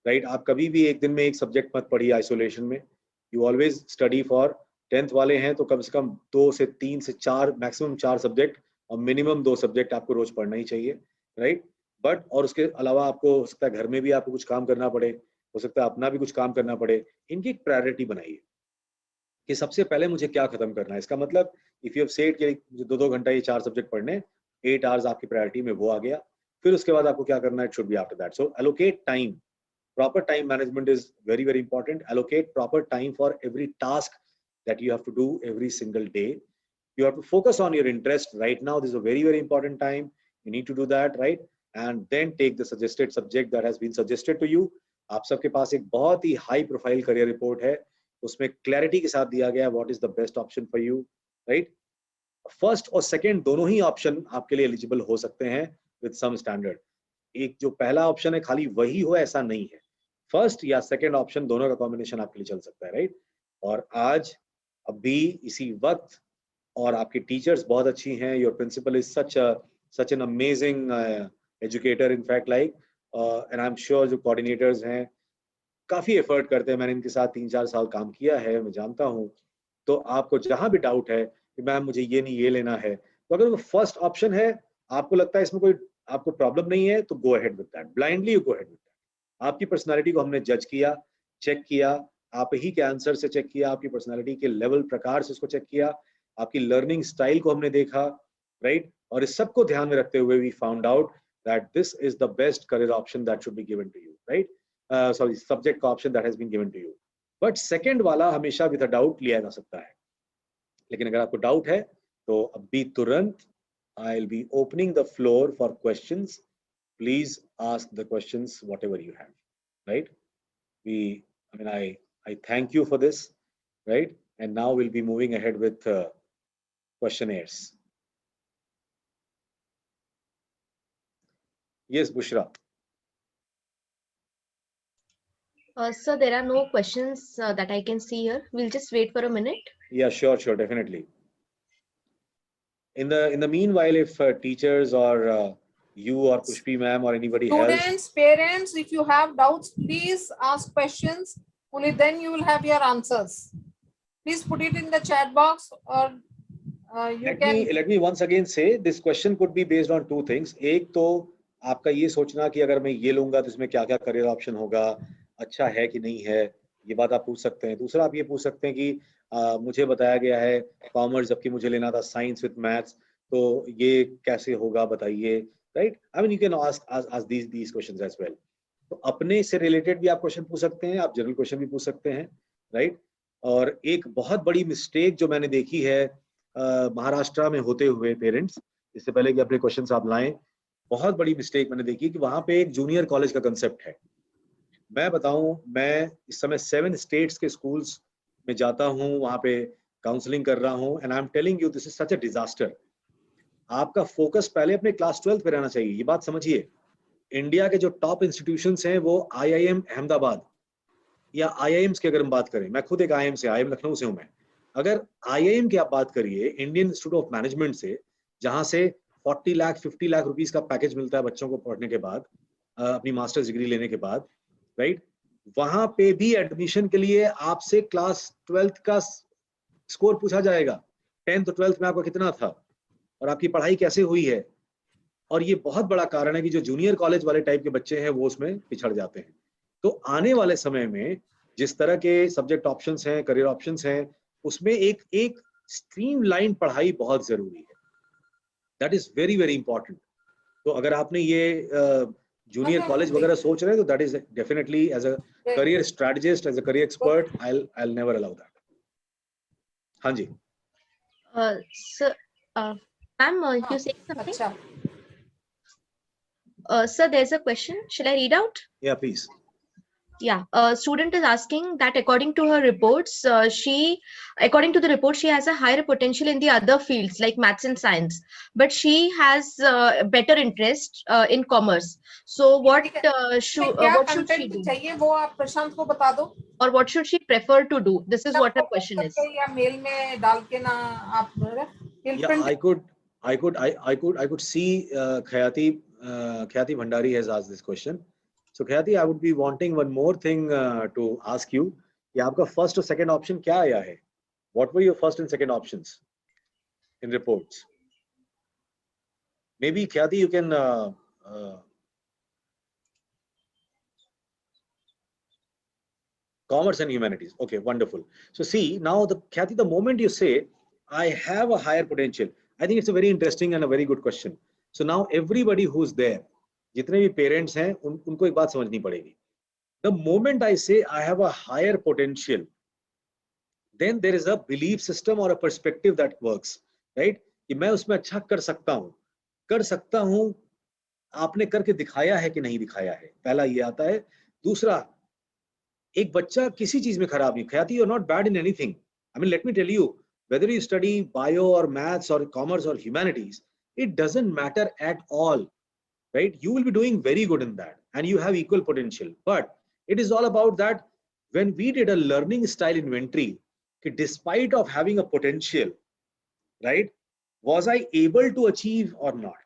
राइट, आप कभी भी एक दिन में एक सब्जेक्ट मत पढ़िए आइसोलेशन में. You always study for 10th वाले हैं तो कम से कम 2 से 3 से 4 मैक्सिमम 4 सब्जेक्ट और मिनिमम 2 सब्जेक्ट आपको रोज पढ़ना ही चाहिए, राइट. बट और उसके अलावा आपको हो सकता है घर में भी आपको कुछ काम करना पड़े, हो सकता है अपना भी कुछ काम करना पड़े. इनकी एक प्रायोरिटी बनाइए कि सबसे पहले मुझे क्या खत्म करना है. इसका मतलब इफ यू हैव सेड कि मुझे 2-2 घंटा ये 4 सब्जेक्ट पढ़ने, 8 आवर्स आपकी प्रायोरिटी में वो आ गया. फिर उसके बाद आपको क्या करना है, it should be after that. So allocate time. Proper time management is very, very important. Allocate proper time for every task that you have to do every single day. You have to focus on your interest. Right now, this is a very, very important time. You need to do that, right? And then take the suggested subject that has been suggested to you. आप सबके पास एक बहुत ही high profile career report है. उसमें clarity के साथ दिया गया what is the best option for you, right? First और second दोनों ही option आपके लिए eligible हो सकते हैं with some standard. एक जो पहला ऑप्शन है खाली वही हो ऐसा नहीं है. फर्स्ट या सेकंड ऑप्शन दोनों का कॉम्बिनेशन आपके लिए चल सकता है, राइट. और आज अभी इसी वक्त और आपकी टीचर्स बहुत अच्छी हैं. Your principal is such an amazing educator in fact, like, and I am sure जो कोऑर्डिनेटर्स हैं काफी एफर्ट करते हैं. मैंने इनके साथ 3-4 साल काम किया है, मैं जानता हूँ. तो आपको जहां भी डाउट है कि मैम मुझे ये नहीं ये लेना है, तो अगर वो फर्स्ट ऑप्शन है, आपको लगता है इसमें कोई आपको प्रॉब्लम नहीं है, तो go ahead with that. Blindly you go ahead with that. आपकी पर्सनालिटी को हमने जज किया, चेक किया, आप ही के आंसर से चेक किया, आपकी पर्सनालिटी के लेवल प्रकार से उसको चेक किया, आपकी लर्निंग स्टाइल को हमने देखा, राइट. और इस सब को ध्यान में रखते हुए we found out that this is the best career option that should be given to you, right. Sorry, subject का option that has been given to you. But second वाला हमेशा विद अ डाउट लिया जा सकता है. लेकिन अगर आपको डाउट है तो अभी तुरंत I will be opening the floor for questions. Please ask the questions whatever you have, right. I thank you for this, right. And now we'll be moving ahead with questionnaires. Yes, Bushra. Sir, there are no questions that I can see here. We'll just wait for a minute. Yeah, sure, definitely. In the meanwhile, if teachers or you or Pushpi ma'am or anybody Students, else, parents, if you have doubts, please ask questions. Only then you will have your answers. Please put it in the chat box, or let me once again say this question could be based on 2 things. एक तो आपका ये सोचना कि अगर मैं ये लूंगा तो इसमें क्या क्या करियर ऑप्शन होगा, अच्छा है कि नहीं है, ये बात आप पूछ सकते हैं. दूसरा आप ये पूछ सकते हैं कि मुझे बताया गया है कॉमर्स जबकि मुझे लेना था साइंस विद मैथ्स, तो ये कैसे होगा बताइए, right. I mean you can ask these questions as well. तो अपने से रिलेटेड भी आप क्वेश्चन पूछ सकते हैं, आप जनरल क्वेश्चन भी पूछ सकते हैं, राइट. और एक बहुत बड़ी मिस्टेक जो मैंने देखी है महाराष्ट्र में होते हुए पेरेंट्स, इससे पहले कि अपने क्वेश्चन आप लाएं, बहुत बड़ी मिस्टेक मैंने देखी कि वहां पे एक जूनियर कॉलेज का कंसेप्ट है. मैं बताऊं, मैं इस समय 7 स्टेट्स के स्कूल्स में जाता हूं, वहां पे काउंसलिंग कर रहा हूं, and I am telling you this is such a disaster. आपका फोकस पहले अपने क्लास 12th पे रहना चाहिए. ये बात समझिए. इंडिया के जो टॉप इंस्टीट्यूशंस हैं वो IIM अहमदाबाद या IIMs की अगर हम बात करें, मैं खुद एक IIM से, IIM लखनऊ से हूं मैं. अगर IIM की आप बात करिए, इंडियन इंस्टीट्यूट ऑफ मैनेजमेंट से, जहां से 40 लाख 50 लाख रुपीस का पैकेज मिलता है बच्चों को पढ़ने के बाद, अपनी मास्टर्स डिग्री लेने के बाद, राइट. वहां पे भी एडमिशन के लिए आपसे क्लास 12th का स्कोर पूछा जाएगा. 10th और 12th में आपका कितना था और आपकी पढ़ाई कैसे हुई है. और ये बहुत बड़ा कारण है कि जो जूनियर कॉलेज वाले टाइप के बच्चे हैं वो उसमें पिछड़ जाते हैं. तो आने वाले समय में जिस तरह के सब्जेक्ट ऑप्शंस हैं, करियर ऑप्शंस हैं, उसमें एक स्ट्रीमलाइन पढ़ाई बहुत जरूरी है. That is very very important. तो अगर आपने ये जूनियर कॉलेज वगैरह सोच रहे हैं तो that is definitely as a career strategist, as a career expert, I will never allow that. हाँ जी. Sir, ma'am, you say something? Acha. Sir, there's a question. Shall I read out? Yeah, please. Yeah, a student is asking that according to her reports, according to the report, she has a higher potential in the other fields like maths and science, but she has better interest in commerce. So what should she do? चाहिए वो आप प्रशांत को बता दो. Or what should she prefer to do? This is what her question is. या mail में डाल के ना आप. Yeah, I could see Khayati Khyati Bhandari has asked this question. So Khyati, I would be wanting one more thing to ask you. कि आपका first और second option क्या आया है? What were your first and second options in reports? Maybe Khyati, you can commerce and humanities. Okay, wonderful. So see, now Khyati, the moment you say, I have a higher potential, I think it's a very interesting and a very good question. So now everybody who's there, जितने भी parents हैं, उनको एक बात समझनी पड़ेगी. The moment I say I have a higher potential, then there is a belief system or a perspective that works, right? कि मैं उसमें अच्छा कर सकता हूँ, आपने करके दिखाया है कि नहीं दिखाया है, पहला ये आता है. दूसरा, एक बच्चा किसी चीज में खराब नहीं. ख्याति, you're not bad in anything. I mean, let me tell you, whether you study bio or maths or commerce or humanities, it doesn't matter at all, right? You will be doing very good in that and you have equal potential. But it is all about that when we did a learning style inventory, despite of having a potential, right, was I able to achieve or not?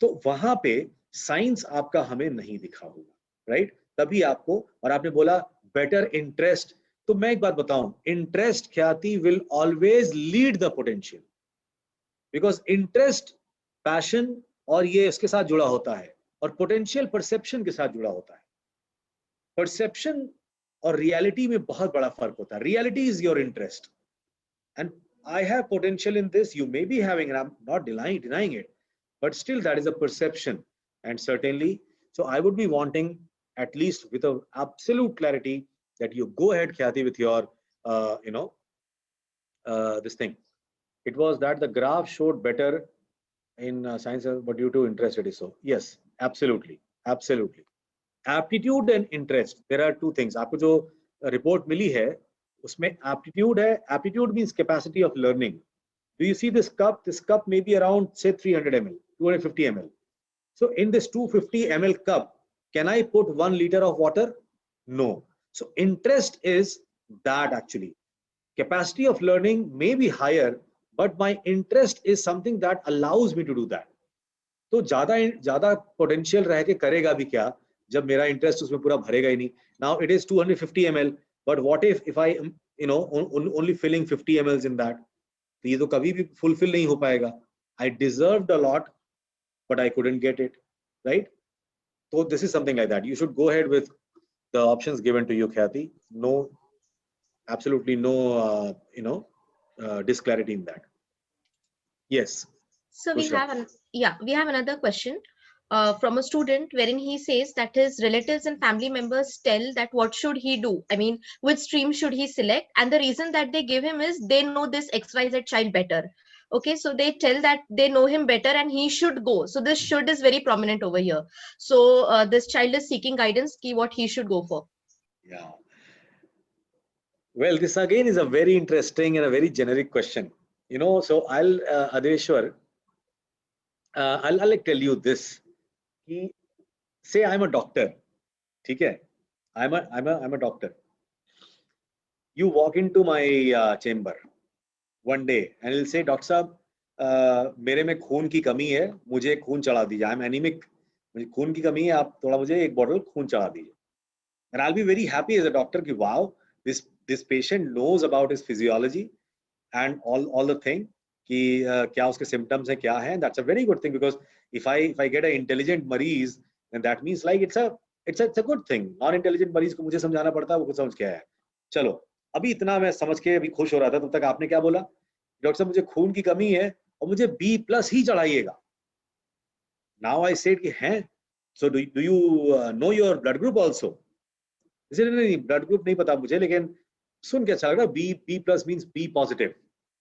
तो वहां पे science आपका हमें नहीं दिखा होगा, right? तभी आपको, और आपने बोला बेटर इंटरेस्ट, तो मैं एक बात बताऊं, इंटरेस्ट ख्याति will always lead the potential, because interest passion और ये इसके साथ जुड़ा होता है, और पोटेंशियल परसेप्शन के साथ जुड़ा होता है. परसेप्शन और रियलिटी में बहुत बड़ा फर्क होता है. Reality is your interest and I have potential in this, you may be having, and I'm not denying it, but still that is a perception. And certainly, so I would be wanting, at least with a absolute clarity, that you go ahead, Khyati, with your, this thing. It was that the graph showed better in science, but due to interest it is so. Yes, absolutely. Aptitude and interest, there are two things. आपको जो report मिली है, उसमें aptitude है. Aptitude means capacity of learning. Do you see this cup? This cup may be around, say, 300 ml, 250 ml. So in this 250 ml cup, can I put 1 liter of water? No. So interest is that actually. Capacity of learning may be higher, but my interest is something that allows me to do that. तो ज़्यादा potential रह के करेगा भी क्या, जब मेरा interest उसमें पूरा भरेगा ही नहीं. Now it is 250 ml. But what if I am, only filling 50 ml in that? तो ये तो कभी भी fulfill नहीं हो पाएगा. I deserved a lot, but I couldn't get it, right? So this is something like that. You should go ahead with the options given to you, Khyati. No, absolutely no, disclarity in that. Yes. So we have another question. From a student wherein he says that his relatives and family members tell that what should he do? I mean, which stream should he select? And the reason that they give him is they know this XYZ child better. Okay, so they tell that they know him better and he should go. So this should is very prominent over here. So this child is seeking guidance ki what he should go for. Yeah. Well, this again is a very interesting and a very generic question. So I'll, Adeshwar, I'll tell you this. Say I'm a doctor, okay? I'm a doctor. You walk into my chamber one day and you'll say, Doctor साहब, मेरे में खून की कमी है, मुझे खून चढ़ा दीजिए. I'm anemic, मुझे खून की कमी है, आप थोड़ा मुझे एक बॉटल खून चढ़ा दीजिए. And I'll be very happy as a doctor कि wow, this patient knows about his physiology and all the thing कि क्या उसके symptoms हैं, क्या हैं. That's a very good thing, because if I get an intelligent मरीज, then that means like it's a good thing. Non-intelligent मरीज को मुझे समझाना पड़ता है, वो कुछ समझ के आया है. चलो, अभी इतना मैं समझ के अभी खुश हो रहा था, तब तक आपने क्या बोला? डॉक्टर साहब मुझे खून की कमी है और मुझे B+ he चढ़ाइएगा. Now I said कि हैं, so do you know your blood group also? इसे नहीं, blood group नहीं पता मुझे, लेकिन सुन के अच्छा लगा. B+ means B positive.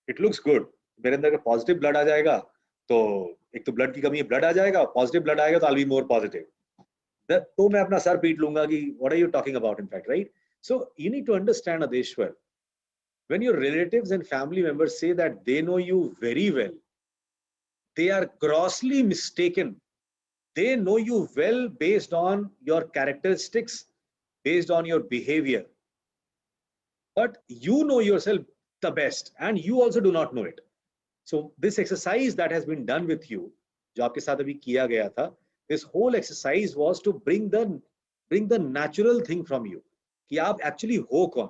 It looks good. मेरे अंदर का पॉजिटिव ब्लड आ जाएगा, तो एक तो ब्लड की कमी है, ब्लड आ जाएगा, पॉजिटिव ब्लड आएगा तो I'll be more positive. तो मैं अपना सर पीट लूंगा कि what are you talking about, in fact, right? So you need to understand, Adeshwar, when your relatives and family members say that they know you very well, they are grossly mistaken. They know you well based on your characteristics, based on your behavior. But you know yourself the best and you also do not know it. So this exercise that has been done with you, जो आपके साथ अभी किया गया था, This whole exercise was to bring the natural thing from you कि आप actually हो कौन.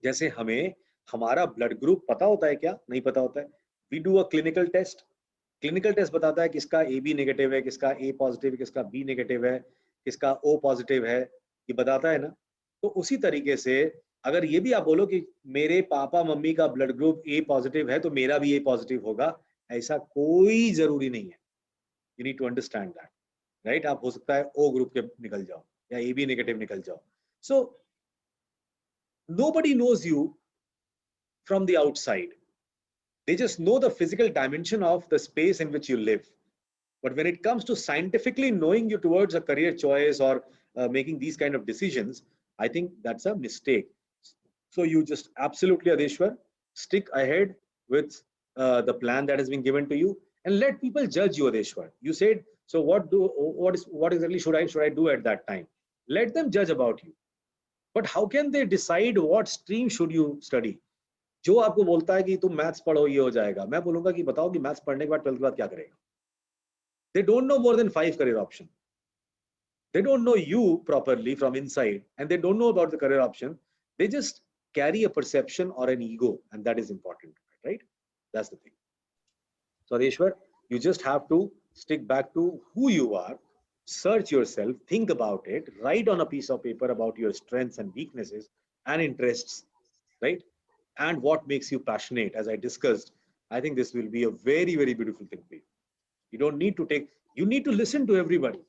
जैसे हमें हमारा ब्लड ग्रुप पता होता है क्या? नहीं पता होता है. We do a clinical test. Clinical test बताता है किसका AB नेगेटिव है, किसका A पॉजिटिव है, किसका B नेगेटिव है, किसका O पॉजिटिव है, ये बताता है ना. तो उसी तरीके से अगर ये भी आप बोलो कि मेरे पापा मम्मी का ब्लड ग्रुप A पॉजिटिव है तो मेरा भी A पॉजिटिव होगा, ऐसा कोई जरूरी नहीं है. You need to understand that, right. आप हो सकता है O ग्रुप के निकल जाओ या AB नेगेटिव निकल जाओ. सो nobody knows you from the outside. They just know the physical dimension of the space in which you live. But when it comes to scientifically knowing you towards a career choice or making these kind of decisions, I think that's a mistake. So you just absolutely, Adeshwar, stick ahead with the plan that has been given to you and let people judge you, Adeshwar. You said, so what exactly should I do at that time? Let them judge about you. But how can they decide what stream should you study? जो आपको बोलता है कि तुम maths पढ़ो ये हो जाएगा, मैं बोलूंगा कि बताओ कि मैथ्स पढ़ने के बाद 12th के बाद क्या करेगा. They don't know more than 5 career options. They don't know you properly from inside and they don't know about the career option. They just carry a perception or an ego, and that is important, right? That's the thing. So Adeshwar, you just have to stick back to who you are, search yourself, think about it, write on a piece of paper about your strengths and weaknesses and interests, right? And what makes you passionate. As I discussed, I think this will be a very, very beautiful thing for you. You don't need to you need to listen to everybody,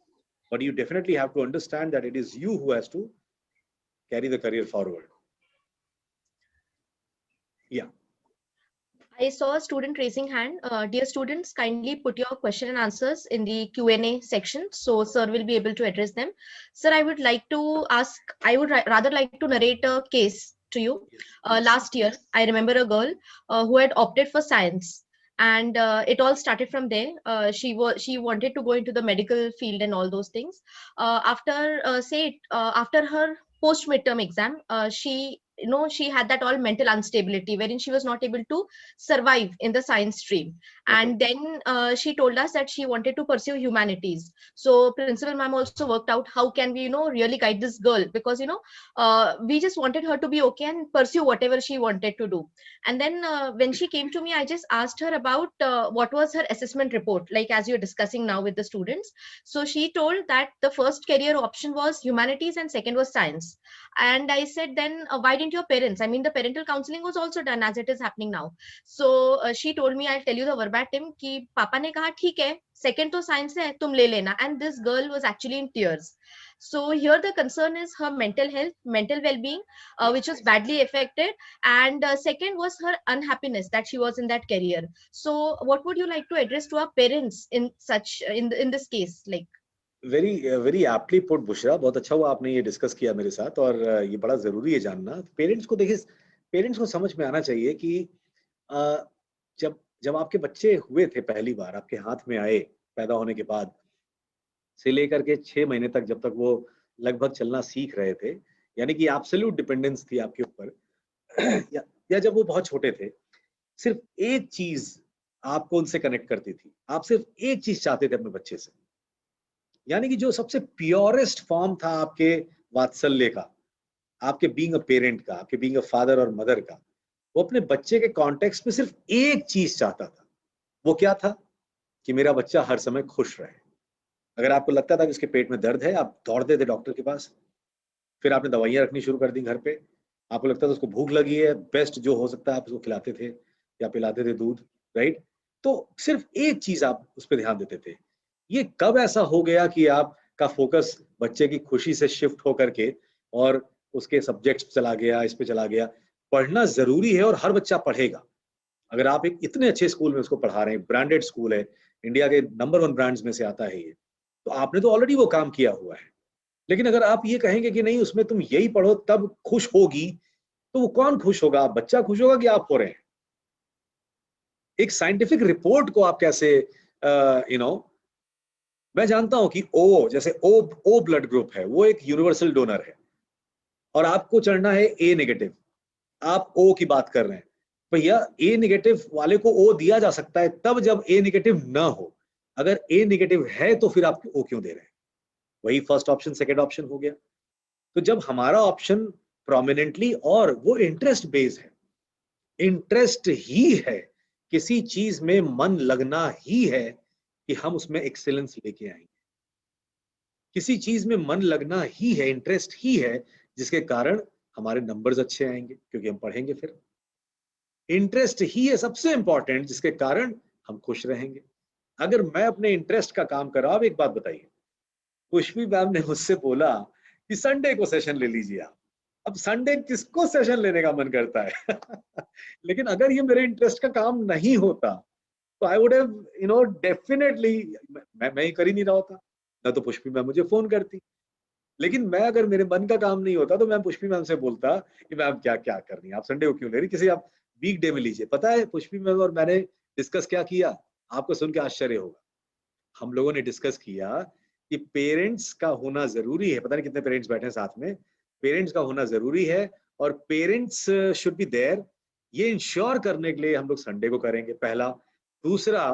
but you definitely have to understand that it is you who has to carry the career forward. Yeah. I saw a student raising hand. Dear students, kindly put your question and answers in the Q&A section, so sir will be able to address them. Sir, I would rather like to narrate a case to you. Last year, I remember a girl who had opted for science, and it all started from there. She wanted to go into the medical field and all those things. After her post midterm exam, she had that all mental instability wherein she was not able to survive in the science stream. And then she told us that she wanted to pursue humanities. So principal ma'am also worked out how can we really guide this girl, because we just wanted her to be okay and pursue whatever she wanted to do. And then when she came to me, I just asked her about what was her assessment report, like as you're discussing now with the students. So she told that the first career option was humanities and second was science. And I said, then why didn't your parents, I mean the parental counseling was also done as it is happening now. So she told me, I'll tell you the verbatim, कि पापा ने कहा ठीक है, second तो science है, तुम ले लेना. And this girl was actually in tears. So here the concern is her mental health, mental well-being, which was badly affected, and second was her unhappiness that she was in that career. So what would you like to address to our parents in this case? Like, very aptly put, Bushra. बहुत अच्छा हुआ आपने ये discuss किया मेरे साथ, और ये बड़ा जरूरी है जानना. पेरेंट्स को देखिए, पेरेंट्स को समझ में आना चाहिए कि जब आपके बच्चे हुए थे पहली बार, आपके हाथ में आए पैदा होने के बाद से लेकर के 6 महीने तक, जब तक वो लगभग चलना सीख रहे थे, यानी कि एब्सोल्यूट डिपेंडेंस थी आपके ऊपर, या जब वो बहुत छोटे थे, सिर्फ एक चीज आपको उनसे कनेक्ट करती थी. आप सिर्फ एक चीज चाहते थे अपने बच्चे से, यानी कि जो सबसे प्योरेस्ट फॉर्म था आपके वात्सल्य का, आपके बीइंग अ पेरेंट का, आपके बीइंग अ फादर और मदर का, वो अपने बच्चे के कॉन्टेक्स्ट में सिर्फ एक चीज चाहता था. वो क्या था? कि मेरा बच्चा हर समय खुश रहे. अगर आपको लगता था कि उसके पेट में दर्द है, आप दौड़ते थे डॉक्टर के पास. फिर आपने दवाइयां रखनी शुरू कर दी घर पे. आपको लगता था उसको भूख लगी है, बेस्ट जो हो सकता है आप उसको खिलाते थे या पिलाते थे दूध, राइट. तो सिर्फ एक चीज आप उस पर ध्यान देते थे. ये कब ऐसा हो गया कि आपका फोकस बच्चे की खुशी से शिफ्ट होकर के और उसके सब्जेक्ट्स पे चला गया, इस पे चला गया? पढ़ना जरूरी है और हर बच्चा पढ़ेगा. अगर आप एक इतने अच्छे स्कूल में उसको पढ़ा रहे हैं, ब्रांडेड स्कूल है, इंडिया के नंबर 1 ब्रांड्स में से आता है ये, तो आपने तो ऑलरेडी वो काम किया हुआ है. लेकिन अगर आप ये कहेंगे कि नहीं उसमें तुम यही पढ़ो तब खुश होगी, तो वो कौन खुश होगा? बच्चा खुश होगा कि आप हो रहे हैं? एक साइंटिफिक रिपोर्ट को आप कैसे मैं जानता हूं कि ओ, जैसे ओ ब्लड ग्रुप है, वो एक यूनिवर्सल डोनर है, और आपको चढ़ना है ए नेगेटिव. आप ओ की बात कर रहे हैं. भैया ए नेगेटिव वाले को ओ दिया जा सकता है तब जब ए नेगेटिव ना हो. अगर ए नेगेटिव है तो फिर आप ओ क्यों दे रहे हैं? वही फर्स्ट ऑप्शन सेकंड ऑप्शन हो गया। तो जब हमारा ऑप्शन प्रोमिनेंटली और वो इंटरेस्ट बेस्ड है, इंटरेस्ट ही है, किसी चीज में मन लगना ही है कि हम उसमें एक्सेलेंस लेके आएंगे, किसी चीज में मन लगना ही है, इंटरेस्ट ही है, जिसके कारण हमारे नंबर्स अच्छे आएंगे क्योंकि हम पढ़ेंगे। फिर इंटरेस्ट ही है सबसे इंपॉर्टेंट, जिसके कारण हम खुश रहेंगे। अगर मैं अपने इंटरेस्ट का काम कर रहा हूं, अब एक बात बताइए, पुष्पी मैम ने मुझसे बोला कि संडे को सेशन ले लीजिए आप। अब संडे किसको सेशन लेने का मन करता है? लेकिन अगर ये मेरे इंटरेस्ट का काम नहीं होता तो आई वुड हैव डेफिनेटली मैं ही कर ही नहीं रहा होता, ना तो पुष्पी मैम मुझे फोन करती। लेकिन मैं अगर मेरे मन का काम नहीं होता तो मैं पुष्पी मैम से बोलता कि मैम क्या क्या कर रही है आप, संडे को क्यों ले रही, किसी आप वीक डे में लीजिए। पता है पुष्पी मैम और मैंने डिस्कस क्या किया, आपको सुन के आश्चर्य होगा। हम लोगों ने डिस्कस किया कि पेरेंट्स का होना जरूरी है, पता नहीं कितने पेरेंट्स बैठे हैं साथ में, पेरेंट्स का होना जरूरी है और पेरेंट्स शुड बी देयर, ये इंश्योर करने के लिए हम लोग संडे को करेंगे, पहला। दूसरा,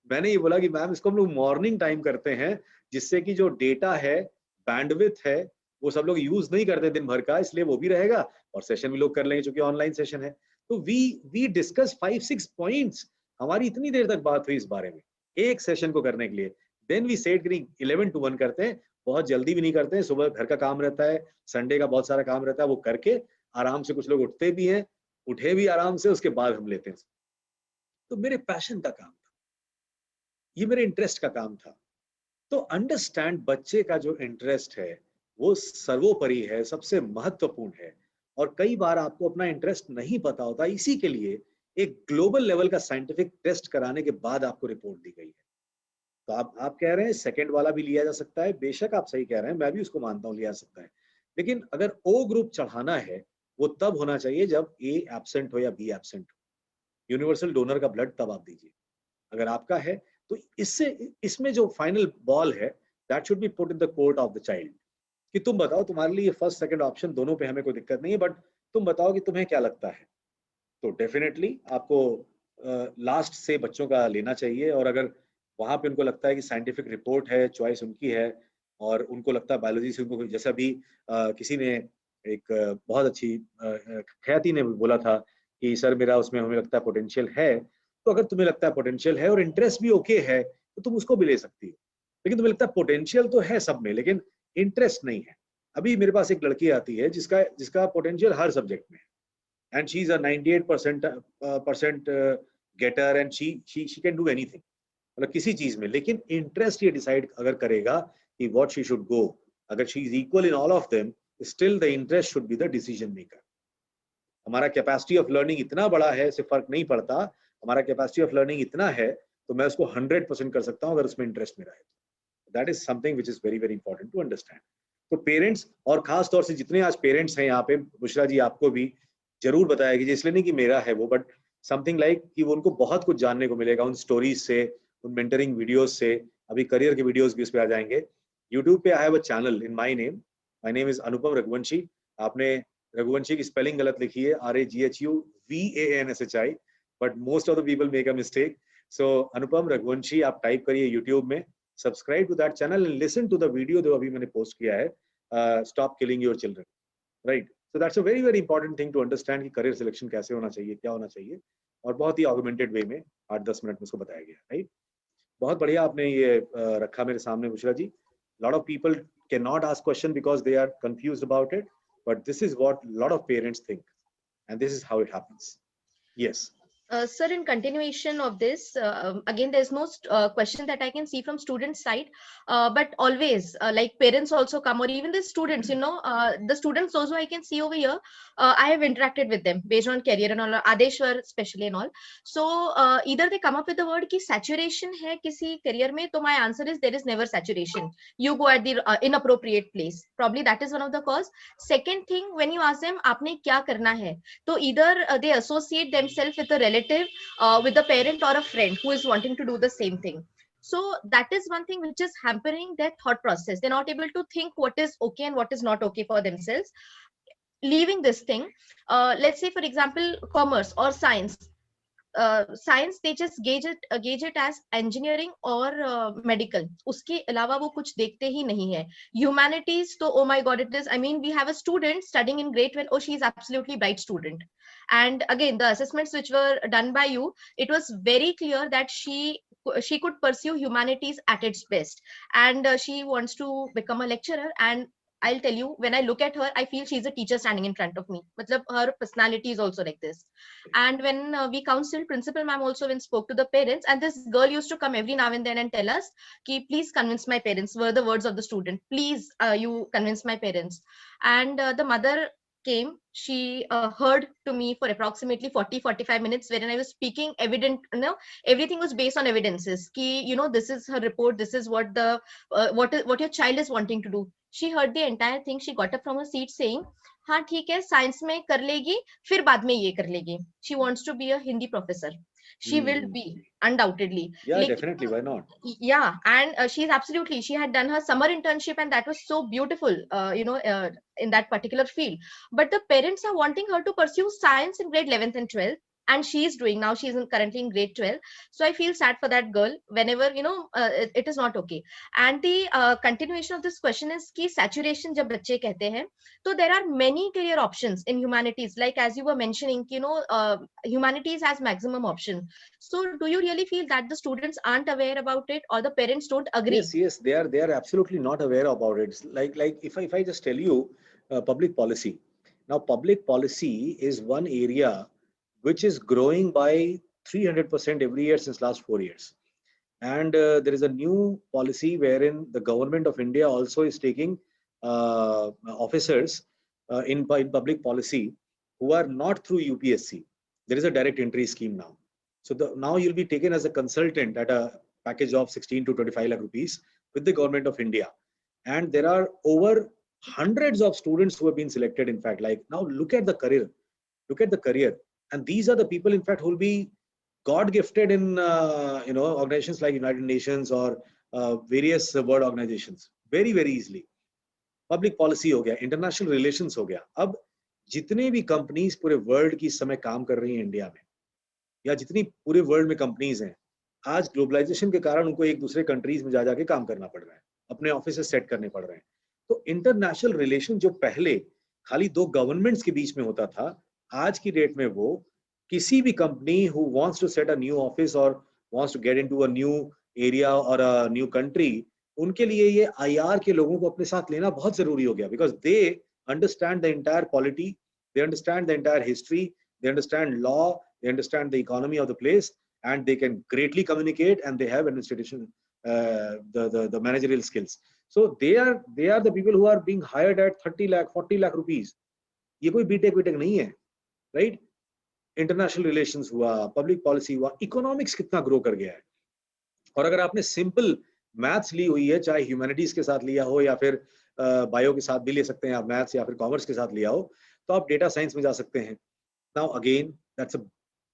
मैंने ये बोला कि मैम इसको हम लोग मॉर्निंग टाइम करते हैं, जिससे कि जो डेटा है, बैंडविड्थ है, वो सब लोग यूज नहीं करते दिन भर का, इसलिए वो भी रहेगा और सेशन भी लोग कर लेंगे क्योंकि ऑनलाइन सेशन है। तो वी डिस्कस 5-6 पॉइंट्स, हमारी इतनी देर तक बात हुई इस बारे में एक सेशन को करने के लिए। देन वी सेड कि 11 to 1 करते हैं, बहुत जल्दी भी नहीं करते हैं, सुबह घर का काम रहता है, संडे का बहुत सारा काम रहता है, वो करके आराम से कुछ लोग उठते भी हैं, उठे भी आराम से, उसके बाद हम लेते हैं। तो मेरे पैशन का काम था, ये मेरे इंटरेस्ट का काम था। तो अंडरस्टैंड, बच्चे का जो इंटरेस्ट है वो सर्वोपरि है, सबसे महत्वपूर्ण है। और कई बार आपको अपना इंटरेस्ट नहीं पता होता, इसी के लिए एक ग्लोबल लेवल का साइंटिफिक टेस्ट कराने के बाद आपको रिपोर्ट दी गई है। तो आप कह रहे हैं सेकंड वाला भी लिया जा सकता है, बेशक आप सही कह रहे हैं, मैं भी उसको मानता हूँ लिया जा सकता है। लेकिन अगर ओ ग्रुप चढ़ाना है वो तब होना चाहिए जब ए एब्सेंट हो या बी एब्सेंट हो। यूनिवर्सल डोनर का ब्लड तब आप दीजिए अगर आपका है। तो इससे इसमें जो फाइनल बॉल है, that should B put in the court of the child, कि तुम बताओ, तुम्हारे लिए फर्स्ट सेकंड ऑप्शन दोनों पे हमें कोई दिक्कत नहीं है, बट तुम बताओ कि तुम्हें क्या लगता है। तो डेफिनेटली आपको लास्ट से बच्चों का लेना चाहिए, और अगर वहां पे उनको लगता है कि साइंटिफिक रिपोर्ट है, चॉइस उनकी है, और उनको लगता है बायोलॉजी से उनको, जैसा भी किसी ने एक बहुत अच्छी ख्याति ने बोला था कि सर मेरा उसमें हमें लगता है पोटेंशियल है, तो अगर तुम्हें लगता है पोटेंशियल है और इंटरेस्ट भी ओके है तो तुम उसको भी ले सकती हो। लेकिन तुम्हें लगता है पोटेंशियल तो है सब में लेकिन इंटरेस्ट नहीं है। अभी मेरे पास एक लड़की आती है जिसका पोटेंशियल हर सब्जेक्ट में है, and she is a 98% getter, and she can do anything, मतलब किसी चीज में। लेकिन इंटरेस्ट ये डिसाइड अगर करेगा कि व्हाट शी शुड गो, अगर she is equal in all of them, still the interest should be the decision maker. हमारा कैपेसिटी ऑफ लर्निंग इतना बड़ा है, इससे फर्क नहीं पड़ता, हमारा कैपेसिटी ऑफ लर्निंग इतना है तो मैं उसको 100% कर सकता हूँ अगर उसमें इंटरेस्ट मेरा है। That is something which is very very important to understand. तो पेरेंट्स, और खास तौर से जितने आज पेरेंट्स हैं यहाँ पे, बुशरा जी आपको भी जरूर बताया कीजिए, इसलिए नहीं कि मेरा है वो, बट समथिंग लाइक कि वो उनको बहुत कुछ जानने को मिलेगा उन स्टोरीज से, उन मेंटरिंग वीडियोस से। अभी करियर के वीडियोस भी उस पर आ जाएंगे। यूट्यूब पे I have a channel in my name is Anupam Raghuvanshi. आपने रघुवंशी की स्पेलिंग गलत लिखी है, RAGHUVANSHI, but most of the people make a mistake. So Anupam Raghuvanshi आप टाइप करिए यूट्यूब में, subscribe to that channel and listen to the video जो अभी मैंने पोस्ट किया है, stop killing your children, right. So that's a very very important thing to understand कि career selection कैसे होना चाहिए, क्या होना चाहिए, और बहुत ही ऑगमेंटेड वे में 8-10 मिनट में उसको बताया गया, राइट। बहुत बढ़िया आपने ये रखा मेरे सामने Bushra ji. Lot of people can not ask question because they are confused about it, but this is what a lot of parents think, and this is how it happens. Yes. Sir, in continuation of this, again, there's no question that I can see from students' side, but always, like parents also come, or even the students, the students also I can see over here, I have interacted with them based on career and all, Adeshwar especially and all. So, either they come up with the word ki saturation hai kisi career mein, so my answer is there is never saturation. You go at the inappropriate place. Probably that is one of the cause. Second thing, when you ask them, aapne kya karna hai? So either they associate themselves with a relative, with a parent or a friend who is wanting to do the same thing. So that is one thing which is hampering their thought process. They're not able to think what is okay and what is not okay for themselves. Leaving this thing, let's say for example commerce or science, science they just gauge it as engineering or medical. उसके अलावा वो कुछ देखते ही नहीं है. Humanities तो oh my god it is, I mean we have a student studying in grade 12, oh she is absolutely bright student. And again the assessments which were done by you, it was very clear that she could pursue humanities at its best, and she wants to become a lecturer. And I'll tell you, when I look at her, I feel she's a teacher standing in front of me. Matlab, her personality is also like this. And when we counseled, principal ma'am also when spoke to the parents, and this girl used to come every now and then and tell us, "Ki please convince my parents." Were the words of the student. Please, you convince my parents. And the mother came. She heard to me for approximately 40-45 minutes, wherein I was speaking evident, everything was based on evidences. Ki, this is her report. This is what what your child is wanting to do. She heard the entire thing. She got up from her seat saying, हाँ ठीक है, science में कर लेगी, फिर बाद में ये कर लेगी. She wants to be a Hindi professor. She will be, undoubtedly. Yeah, definitely. Why not? Yeah, and she's absolutely, she had done her summer internship, and that was so beautiful, in that particular field. But the parents are wanting her to pursue science in grade 11th and 12th. And she is doing now, she is currently in grade 12. So I feel sad for that girl whenever, it is not okay. And the continuation of this question is ki saturation jab bacche kehte hain, so there are many career options in humanities, like as you were mentioning, humanities has maximum option. So do you really feel that the students aren't aware about it, or the parents don't agree? Yes, they are absolutely not aware about it. Like if I just tell you public policy. Now public policy is one area which is growing by 300% every year since last 4 years. And there is a new policy wherein the government of India also is taking officers in public policy who are not through UPSC. There is a direct entry scheme now. So now you'll be taken as a consultant at a package of 16 to 25 lakh rupees with the government of India. And there are over hundreds of students who have been selected. In fact, like now look at the career. And these are the people, in fact, who will be God gifted in organizations like United Nations or various world organizations very, very easily. Public policy हो गया, international relations हो गया. अब जितने भी companies पूरे world की समय काम कर रही हैं इंडिया में, या जितनी पूरे world में companies हैं, आज globalization के कारण उनको एक दूसरे countries में जाके काम करना पड़ रहा है, अपने offices set करने पड़ रहे हैं. तो international relation जो पहले खाली दो governments के बीच में होता था, आज की डेट में वो किसी भी company who wants to set a new office or wants to get into a new area or a new country, उनके लिए ये IR के लोगों को अपने साथ लेना बहुत जरूरी हो गया, because they understand the entire polity, they understand the entire history, they understand law, they understand the economy of the place, and they can greatly communicate, and they have administration the managerial skills. So they are the people who are being hired at 30 lakh 40 lakh rupees. ये कोई BTech नहीं है, right? International relations हुआ, public policy हुआ, economics कितना grow कर गया है. और अगर आपने सिंपल मैथ्स ली हुई है, चाहे ह्यूमैनिटीज के साथ लिया हो या फिर बायो के साथ भी ले सकते हैं आप, मैथ्स या फिर कॉमर्स के साथ लिया हो, तो आप डेटा साइंस में जा सकते हैं. Now again that's a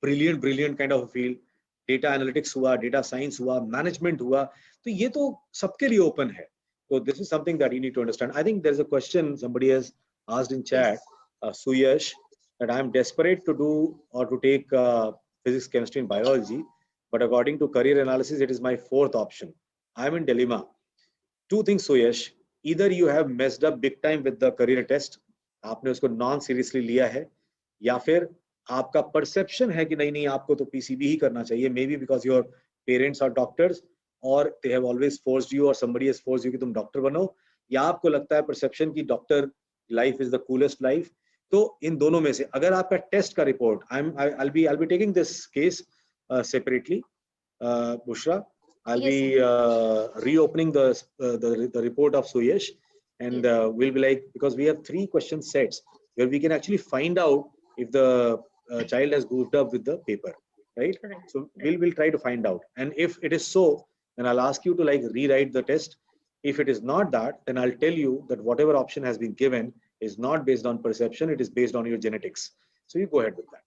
brilliant kind of field. Data analytics हुआ, डेटा साइंस हुआ, मैनेजमेंट हुआ, तो ये तो सबके लिए ओपन है. So this is something that you need to understand. I think there's a question somebody has asked in chat, Suyash, that I am desperate to do or to take physics, chemistry, and biology, but according to career analysis, it is my fourth option. I am in dilemma. Two things, Suyash. Either you have messed up big time with the career test, आपने उसको non seriously लिया है, या फिर आपका perception है कि नहीं आपको तो PCB ही करना चाहिए, maybe because your parents are doctors or they have always forced you or somebody has forced you कि तुम डॉक्टर बनो, या आपको लगता है perception कि doctor life is the coolest life. तो इन दोनों में से अगर आपका टेस्ट का report, I'll be taking this case separately, Bushra. I'll be reopening the report of Suyash, and we'll be like, because we have 3 question sets where we can actually find out if the child has goofed up with the paper, right? Correct. So we'll try to find out, and if it is so, then I'll ask you to like rewrite the test. If it is not that, then I'll tell you that whatever option has been given is not based on perception, it is based on your genetics. So you go ahead with that.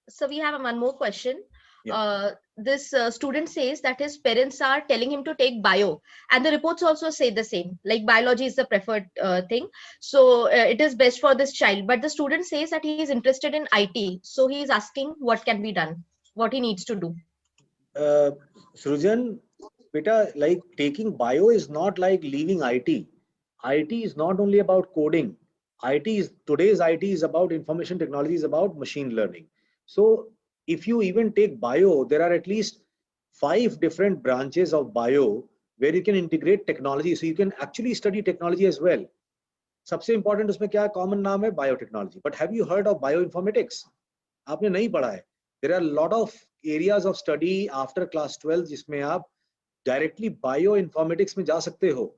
So we have one more question. Yeah. This student says that his parents are telling him to take bio, and the reports also say the same, like biology is the preferred thing. So it is best for this child, but the student says that he is interested in IT. So he is asking what can be done. what he needs to do? Srujan, beta, like taking bio is not like leaving IT. IT is not only about coding. Today's IT is about information technology, is about machine learning. So if you even take bio, there are at least 5 different branches of bio where you can integrate technology. So you can actually study technology as well. सबसे important उसमें क्या common नाम है biotechnology. But have you heard of bioinformatics? आपने नहीं पढ़ा है. There are a lot of areas of study after class 12 जिसमें आप directly bioinformatics में जा सकते हो,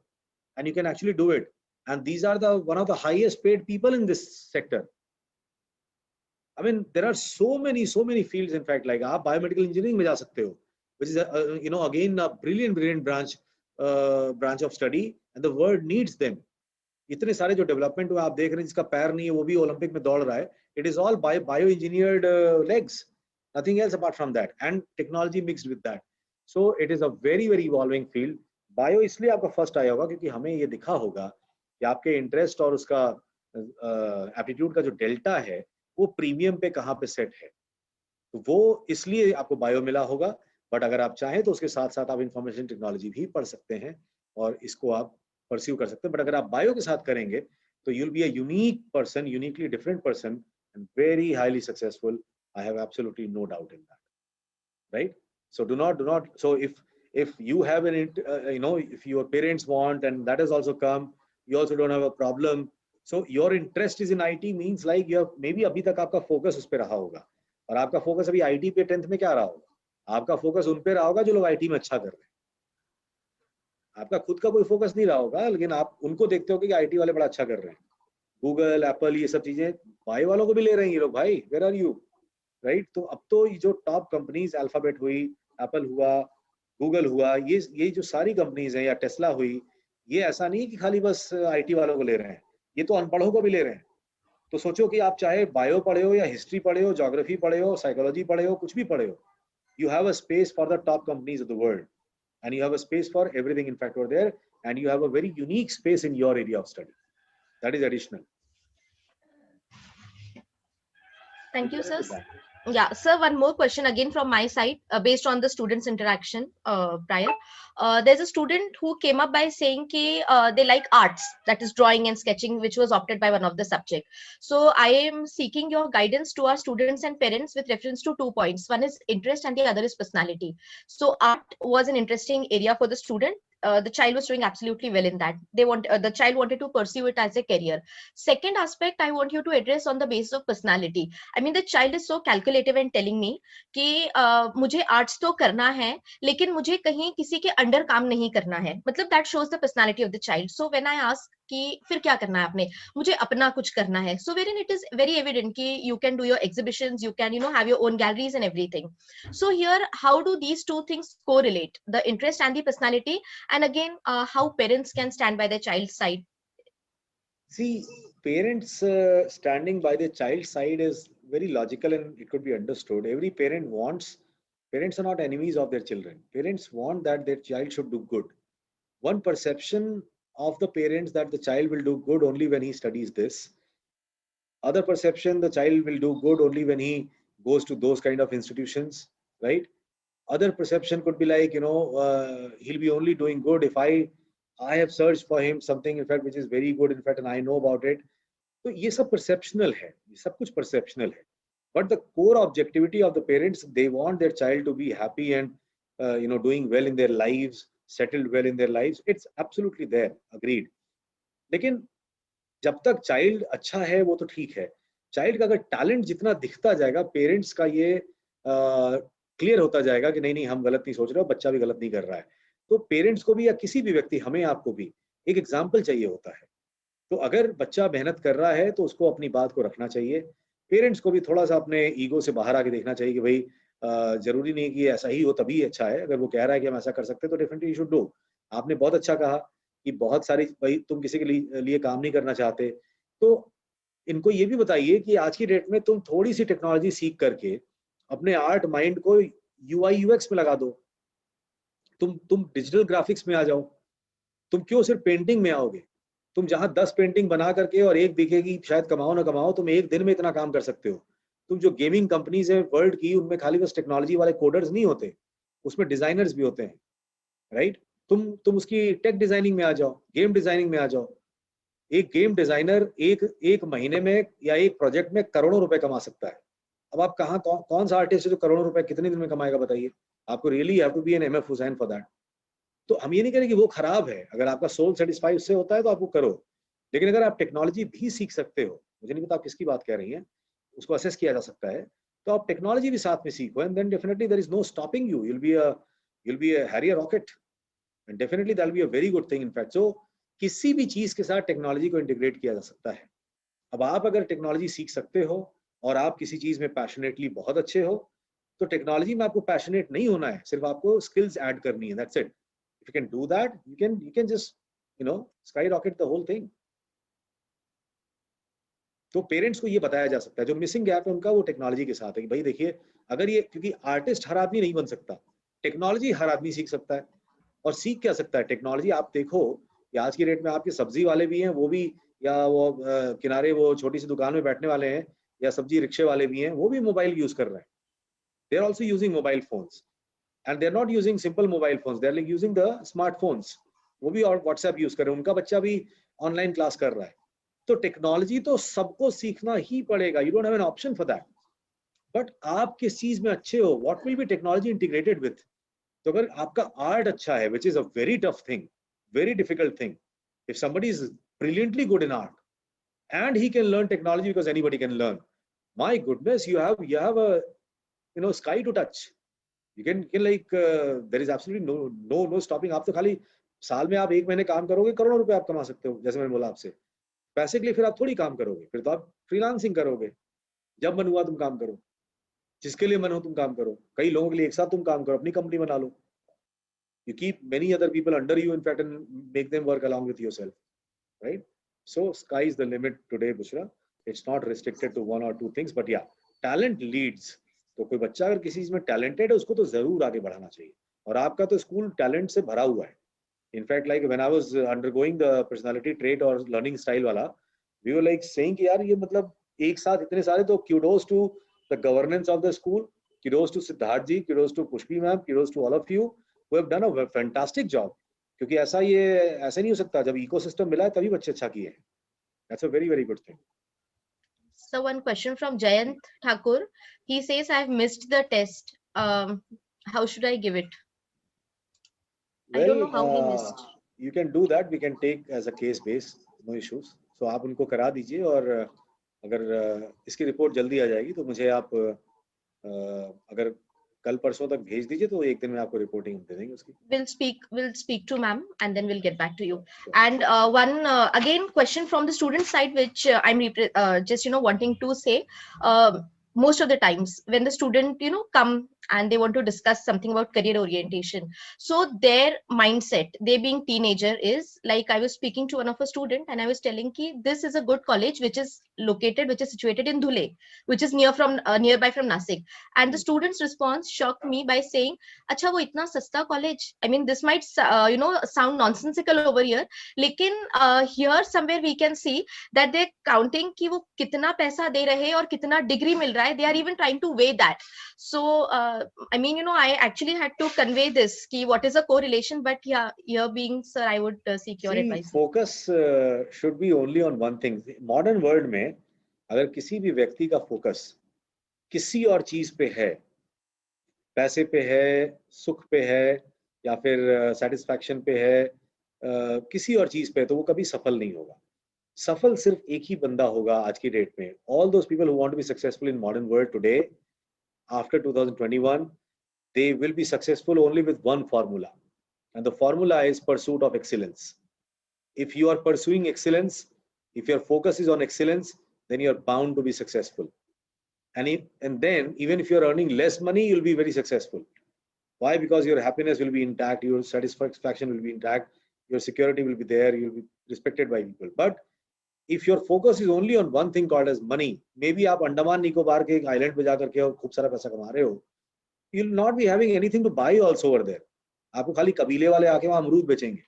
and you can actually do it. And these are one of the highest paid people in this sector. I mean, there are so many fields. In fact, like आप biomedical engineering में जा सकते हो, which is again a brilliant branch of study, and the world needs them. इतने सारे जो development हुआ आप देख रहे हैं, जिसका पैर नहीं है वो भी ओलंपिक में दौड़ रहा है. It is all bio engineered legs, nothing else apart from that, and technology mixed with that. So it is a very evolving field. Bio इसलिए आपका फर्स्ट आया होगा क्योंकि हमें ये दिखा होगा कि आपके इंटरेस्ट और उसका एप्टीट्यूड का जो डेल्टा है वो प्रीमियम पे कहाँ पे सेट है, तो वो इसलिए आपको बायो मिला होगा. बट अगर आप चाहें तो उसके साथ साथ आप इंफॉर्मेशन टेक्नोलॉजी भी पढ़ सकते हैं और इसको आप परस्यू कर सकते हैं. बट अगर आप बायो के साथ करेंगे तो you'll be a unique person, uniquely different person, and very highly successful. I have absolutely no doubt in that. Right? So do not. So if you have if your parents want, and that has also come, you also don't have a problem. So your interest is in IT means like you have maybe अभी तक आपका focus उस पे रहा होगा, और आपका focus अभी IT पे 10th में क्या रहा होगा? आपका फोकस उन पे रहा होगा जो लोग IT में अच्छा कर रहे हैं. आपका खुद का कोई फोकस नहीं रहा होगा, लेकिन आप उनको देखते हो कि IT वाले बड़ा अच्छा कर रहे हैं. गूगल, एप्पल, ये सब चीजें बायो वालों को भी ले रहे हैं ये लोग. भाई, वेयर आर यू? राइट? तो अब तो ये जो टॉप कंपनीज, अल्फाबेट हुई, एप्पल हुआ, गूगल हुआ, ये जो सारी कंपनीज हैं, या टेस्ला हुई, ये ऐसा नहीं कि खाली बस IT वालों को ले रहे हैं, ये तो अनपढ़ों को भी ले रहे हैं. तो सोचो कि आप चाहे बायो पढ़े हो या हिस्ट्री पढ़े हो, ज्योग्राफी पढ़े हो, साइकोलॉजी पढ़े हो, कुछ भी पढ़े हो, you have a space for the top companies of the world, and you have a space for everything in fact over there, and you have a very unique space in your area of study. That is additional. Thank you, sir. Yeah, sir, one more question again from my side, based on the students' interaction prior. There's a student who came up by saying they like arts, that is drawing and sketching, which was opted by one of the subject. So I am seeking your guidance to our students and parents with reference to 2 points. One is interest and the other is personality. So art was an interesting area for the student. The child was doing absolutely well in that. The child wanted to pursue it as a career. Second aspect I want you to address on the basis of personality. I mean, the child is so calculative and telling me कि मुझे arts तो करना है लेकिन मुझे कहीं किसी के अंडर काम नहीं करना है. मतलब that shows the personality of the child. So when I ask कि फिर क्या करना है आपने, मुझे अपना कुछ करना है, so wherein it is very evident कि you can do your exhibitions, you can have your own galleries and everything. So here, how do these two things correlate, the interest and the personality, and again how parents can stand by their child's side? See, parents standing by their child's side is very logical, and it could be understood. Every parent wants, parents are not enemies of their children. Parents want that their child should do good. One perception of the parents that the child will do good only when he studies this. Other perception, the child will do good only when he goes to those kind of institutions, right? Other perception could be like, he'll be only doing good if I have searched for him something, in fact, which is very good, in fact, and I know about it. So ये सब perceptional है, ये सब कुछ perceptional है. But the core objectivity of the parents, they want their child to be happy and doing well in their lives, settled well in their lives. It's absolutely there, agreed. लेकिन जब तक child अच्छा है वो तो ठीक है. Child का अगर talent जितना दिखता जाएगा, parents का ये क्लियर होता जाएगा कि नहीं हम गलत नहीं सोच रहे हो, बच्चा भी गलत नहीं कर रहा है. तो पेरेंट्स को भी या किसी भी व्यक्ति, हमें आपको भी एक एग्जाम्पल चाहिए होता है. तो अगर बच्चा मेहनत कर रहा है तो उसको अपनी बात को रखना चाहिए. पेरेंट्स को भी थोड़ा सा अपने ईगो से बाहर आके देखना चाहिए कि भाई जरूरी नहीं कि ऐसा ही हो तभी अच्छा है. अगर वो कह रहा है कि हम ऐसा कर सकते हैं तो डेफिनेटली यू शुड डू. आपने बहुत अच्छा कहा कि बहुत सारी, भाई तुम किसी के लिए काम नहीं करना चाहते, तो इनको ये भी बताइए कि आज की डेट में तुम थोड़ी सी टेक्नोलॉजी सीख करके अपने आर्ट माइंड को UI UX में लगा दो. तुम डिजिटल ग्राफिक्स में आ जाओ. तुम क्यों सिर्फ पेंटिंग में आओगे? तुम जहां 10 पेंटिंग बना करके और एक दिखेगी, शायद कमाओ ना कमाओ, तुम एक दिन में इतना काम कर सकते हो. तुम जो गेमिंग कंपनीज है वर्ल्ड की, उनमें खाली बस टेक्नोलॉजी वाले कोडर्स नहीं होते, उसमें डिजाइनर्स भी होते हैं, राइट? तुम उसकी टेक डिजाइनिंग में आ जाओ, गेम डिजाइनिंग में आ जाओ। एक गेम डिजाइनर एक महीने में या एक प्रोजेक्ट में करोड़ों रुपए कमा सकता है। अब आप कौन सा आर्टिस्ट है जो करोड़ों रुपए कितने दिन में कमाएगा बताइए? आपको really have to be an MF Husain for that. तो हम ये नहीं कह रहे कि वो खराब है, अगर आपका सोल सेटिस्फाई उससे होता है तो आपको करो, लेकिन अगर आप टेक्नोलॉजी भी सीख सकते हो, मुझे नहीं पता आप किसकी बात कह रही हैं, उसको असेस किया जा सकता है, तो आप टेक्नोलॉजी भी साथ में सीखो, and then definitely there is no stopping you, you'll be a Harrier rocket, and definitely that'll be a very good thing in fact. So किसी भी चीज के साथ टेक्नोलॉजी को इंटीग्रेट किया जा सकता है। अब आप अगर टेक्नोलॉजी सीख सकते हो और आप किसी चीज में पैशनेटली बहुत अच्छे हो, तो टेक्नोलॉजी में आपको पैशनेट नहीं होना है, सिर्फ आपको स्किल्स ऐड करनी है, that's it. If you can do that, you can just, skyrocket the whole thing. तो पेरेंट्स को ये बताया जा सकता है, जो मिसिंग गैप है उनका वो टेक्नोलॉजी के साथ है कि भाई देखिए, अगर ये, क्योंकि आर्टिस्ट हर आदमी नहीं बन सकता, टेक्नोलॉजी हर आदमी सीख सकता है। और सीख क्या सकता है टेक्नोलॉजी? आप देखो कि आज की डेट में आपके सब्जी वाले भी हैं, वो भी, या वो किनारे वो छोटी सी दुकान में बैठने वाले हैं, या सब्जी रिक्शे वाले भी हैं, वो भी मोबाइल यूज कर रहे हैं। They are also using mobile phones, and they're not using simple mobile phones, they're like using the smartphones, वो भी और WhatsApp यूज कर रहे हैं, उनका बच्चा भी ऑनलाइन क्लास कर रहा है। तो टेक्नोलॉजी तो सबको सीखना ही पड़ेगा, you don't have an option for that. But आप किस चीज में अच्छे हो, what will be technology integrated with. तो अगर आपका आर्ट अच्छा है, which is a very tough thing, very difficult thing, if somebody is brilliantly good in art and he can learn technology, because anybody can learn, my goodness, you have a sky to touch. You can like there is absolutely no stopping. आप तो खाली साल में आप 1 महीने काम करोगे, करोड़ों रुपए आप कमा सकते हो। जैसे मैंने बोला आपसे, पैसे के लिए फिर आप थोड़ी काम करोगे, फिर तो आप फ्रीलांसिंग करोगे। जब मन हुआ तुम काम करो, जिसके लिए मन हो तुम काम करो। कई लोगों के लिए एक साथ तुम काम करो, अपनी कंपनी बना लो। You keep many other people under you, in fact, and make them work along with yourself, right? So sky is the limit today, Bushra. It's not restricted to 1 or 2 things, but yeah, talent leads. तो कोई बच्चा अगर किसी चीज में talented है, उसको तो जरूर आगे बढ़ाना चाहिए। और आपका तो स्कूल टैलेंट से भरा हुआ है। In fact like when I was undergoing the personality trait और लर्निंग स्टाइल वाला, वी वर लाइक सेइंग कि यार ये मतलब एक साथ इतने सारे, तो kudos to the governance of the school, kudos to Siddharth ji, kudos to Pushpi ma'am, kudos to all of you who have done a fantastic job. क्योंकि ऐसा नहीं हो सकता, जब इकोसिस्टम मिला है तभी बच्चे अच्छा किए हैं। That's a very very good thing. So one question from Jayant Thakur. He says, I've missed the test. How should I give it? I don't know how he missed. You can do that. We can take as a case base, no issues. So आप उनको करा दीजिए, और अगर इसकी report जल्दी आ जाएगी तो मुझे आप अगर कल परसों तक भेज दीजिए, तो एक दिन में आपको रिपोर्टिंग दे देंगे उसकी। We'll speak to ma'am, and then we'll get back to you. Sure. And one again question from the student side, which I'm just wanting to say. Most of the times when the student come and they want to discuss something about career orientation, so their mindset, they being teenager, is like, I was speaking to one of a student and I was telling ki this is a good college which is situated in Dhule, which is nearby from Nasik, and the student's response shocked me by saying, acha wo itna sasta college, I mean this might sound nonsensical over here, lekin here somewhere we can see that they're counting ki wo kitna paisa de rahe aur kitna degree mil raha hai, they are even trying to weigh that. So I mean, I actually had to convey this ki what is a correlation, but yeah, here being sir, I would seek your advice. Focus should be only on one thing. Modern world में अगर किसी भी व्यक्ति का focus किसी और चीज पे है, पैसे पे है, सुख पे है, या फिर सेटिस्फैक्शन पे है, किसी और चीज पे, तो वो कभी सफल नहीं होगा। सफल सिर्फ एक ही बंदा होगा आज की डेट में। All those people who want to be successful in modern world today, after 2021, they will be successful only with one formula, and the formula is pursuit of excellence. If you are pursuing excellence, if your focus is on excellence, then you are bound to be successful. And then even if you are earning less money, you'll be very successful. Why? Because your happiness will be intact, your satisfaction will be intact, your security will be there, you'll be respected by people. But if your focus is only on one thing called as money, maybe आप अंडमान निकोबार के एक island पे जाकर के और खूब सारा पैसा कमा रहे हो, you'll not be having anything to buy also over there. आपको खाली कबीले वाले आके वहाँ अमरूद बेचेंगे.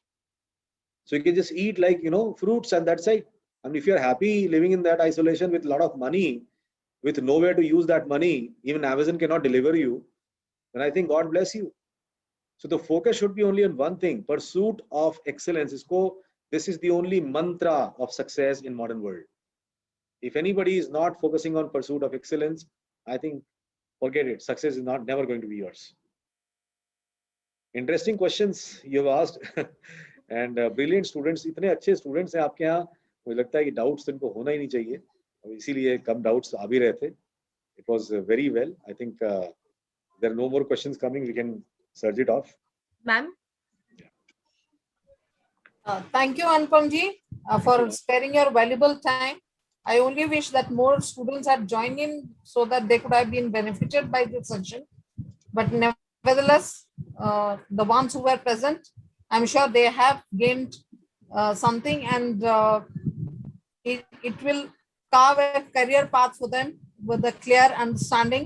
So you can just eat like fruits, and that's it. And if you're happy living in that isolation with a lot of money, with nowhere to use that money, even Amazon cannot deliver you, then I think God bless you. So the focus should be only on one thing, pursuit of excellence. This is the only mantra of success in modern world. If anybody is not focusing on pursuit of excellence, I think forget it. Success is never going to be yours. Interesting questions you have asked and brilliant students. इतने अच्छे students हैं आपके यहाँ, मुझे लगता है कि doubts तो इनको होना ही नहीं चाहिए, और इसीलिए कम doubts आ भी रहे थे. It was very well. I think there are no more questions coming. We can surge it off. Ma'am. Thank you, Anupam ji, for sparing your valuable time. I only wish that more students had joined in so that they could have been benefited by this session. But nevertheless, the ones who were present, I'm sure they have gained something, and it will carve a career path for them with a clear understanding.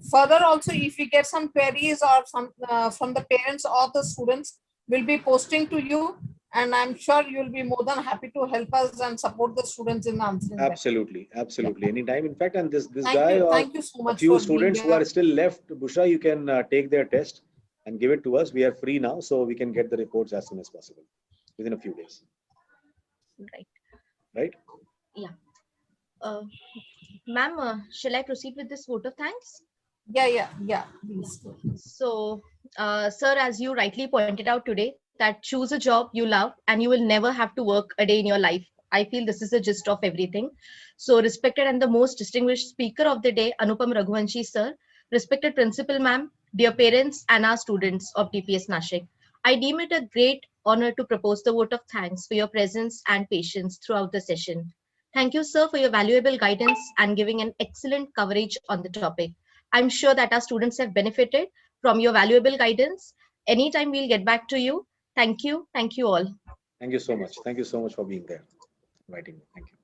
Further, also, if we get some queries or some from the parents or the students, we'll be posting to you, and I'm sure you'll be more than happy to help us and support the students in answering. Absolutely, absolutely. Anytime. In fact, and this Thank guy you. or Thank you so much a few for students being who here. are still left, Bushra, you can take their test and give it to us. We are free now, so we can get the reports as soon as possible, within a few days. Right. Right? Yeah. Ma'am, shall I proceed with this vote of thanks? Yeah, please. So, sir, as you rightly pointed out today, that choose a job you love and you will never have to work a day in your life. I feel this is the gist of everything. So, respected and the most distinguished speaker of the day, Anupam Raghuvanshi, sir, respected principal ma'am, dear parents and our students of DPS Nashik, I deem it a great honor to propose the vote of thanks for your presence and patience throughout the session. Thank you, sir, for your valuable guidance and giving an excellent coverage on the topic. I'm sure that our students have benefited from your valuable guidance. Anytime we'll get back to you. Thank you. Thank you all. Thank you so much. Thank you so much for being there, inviting me. Thank you.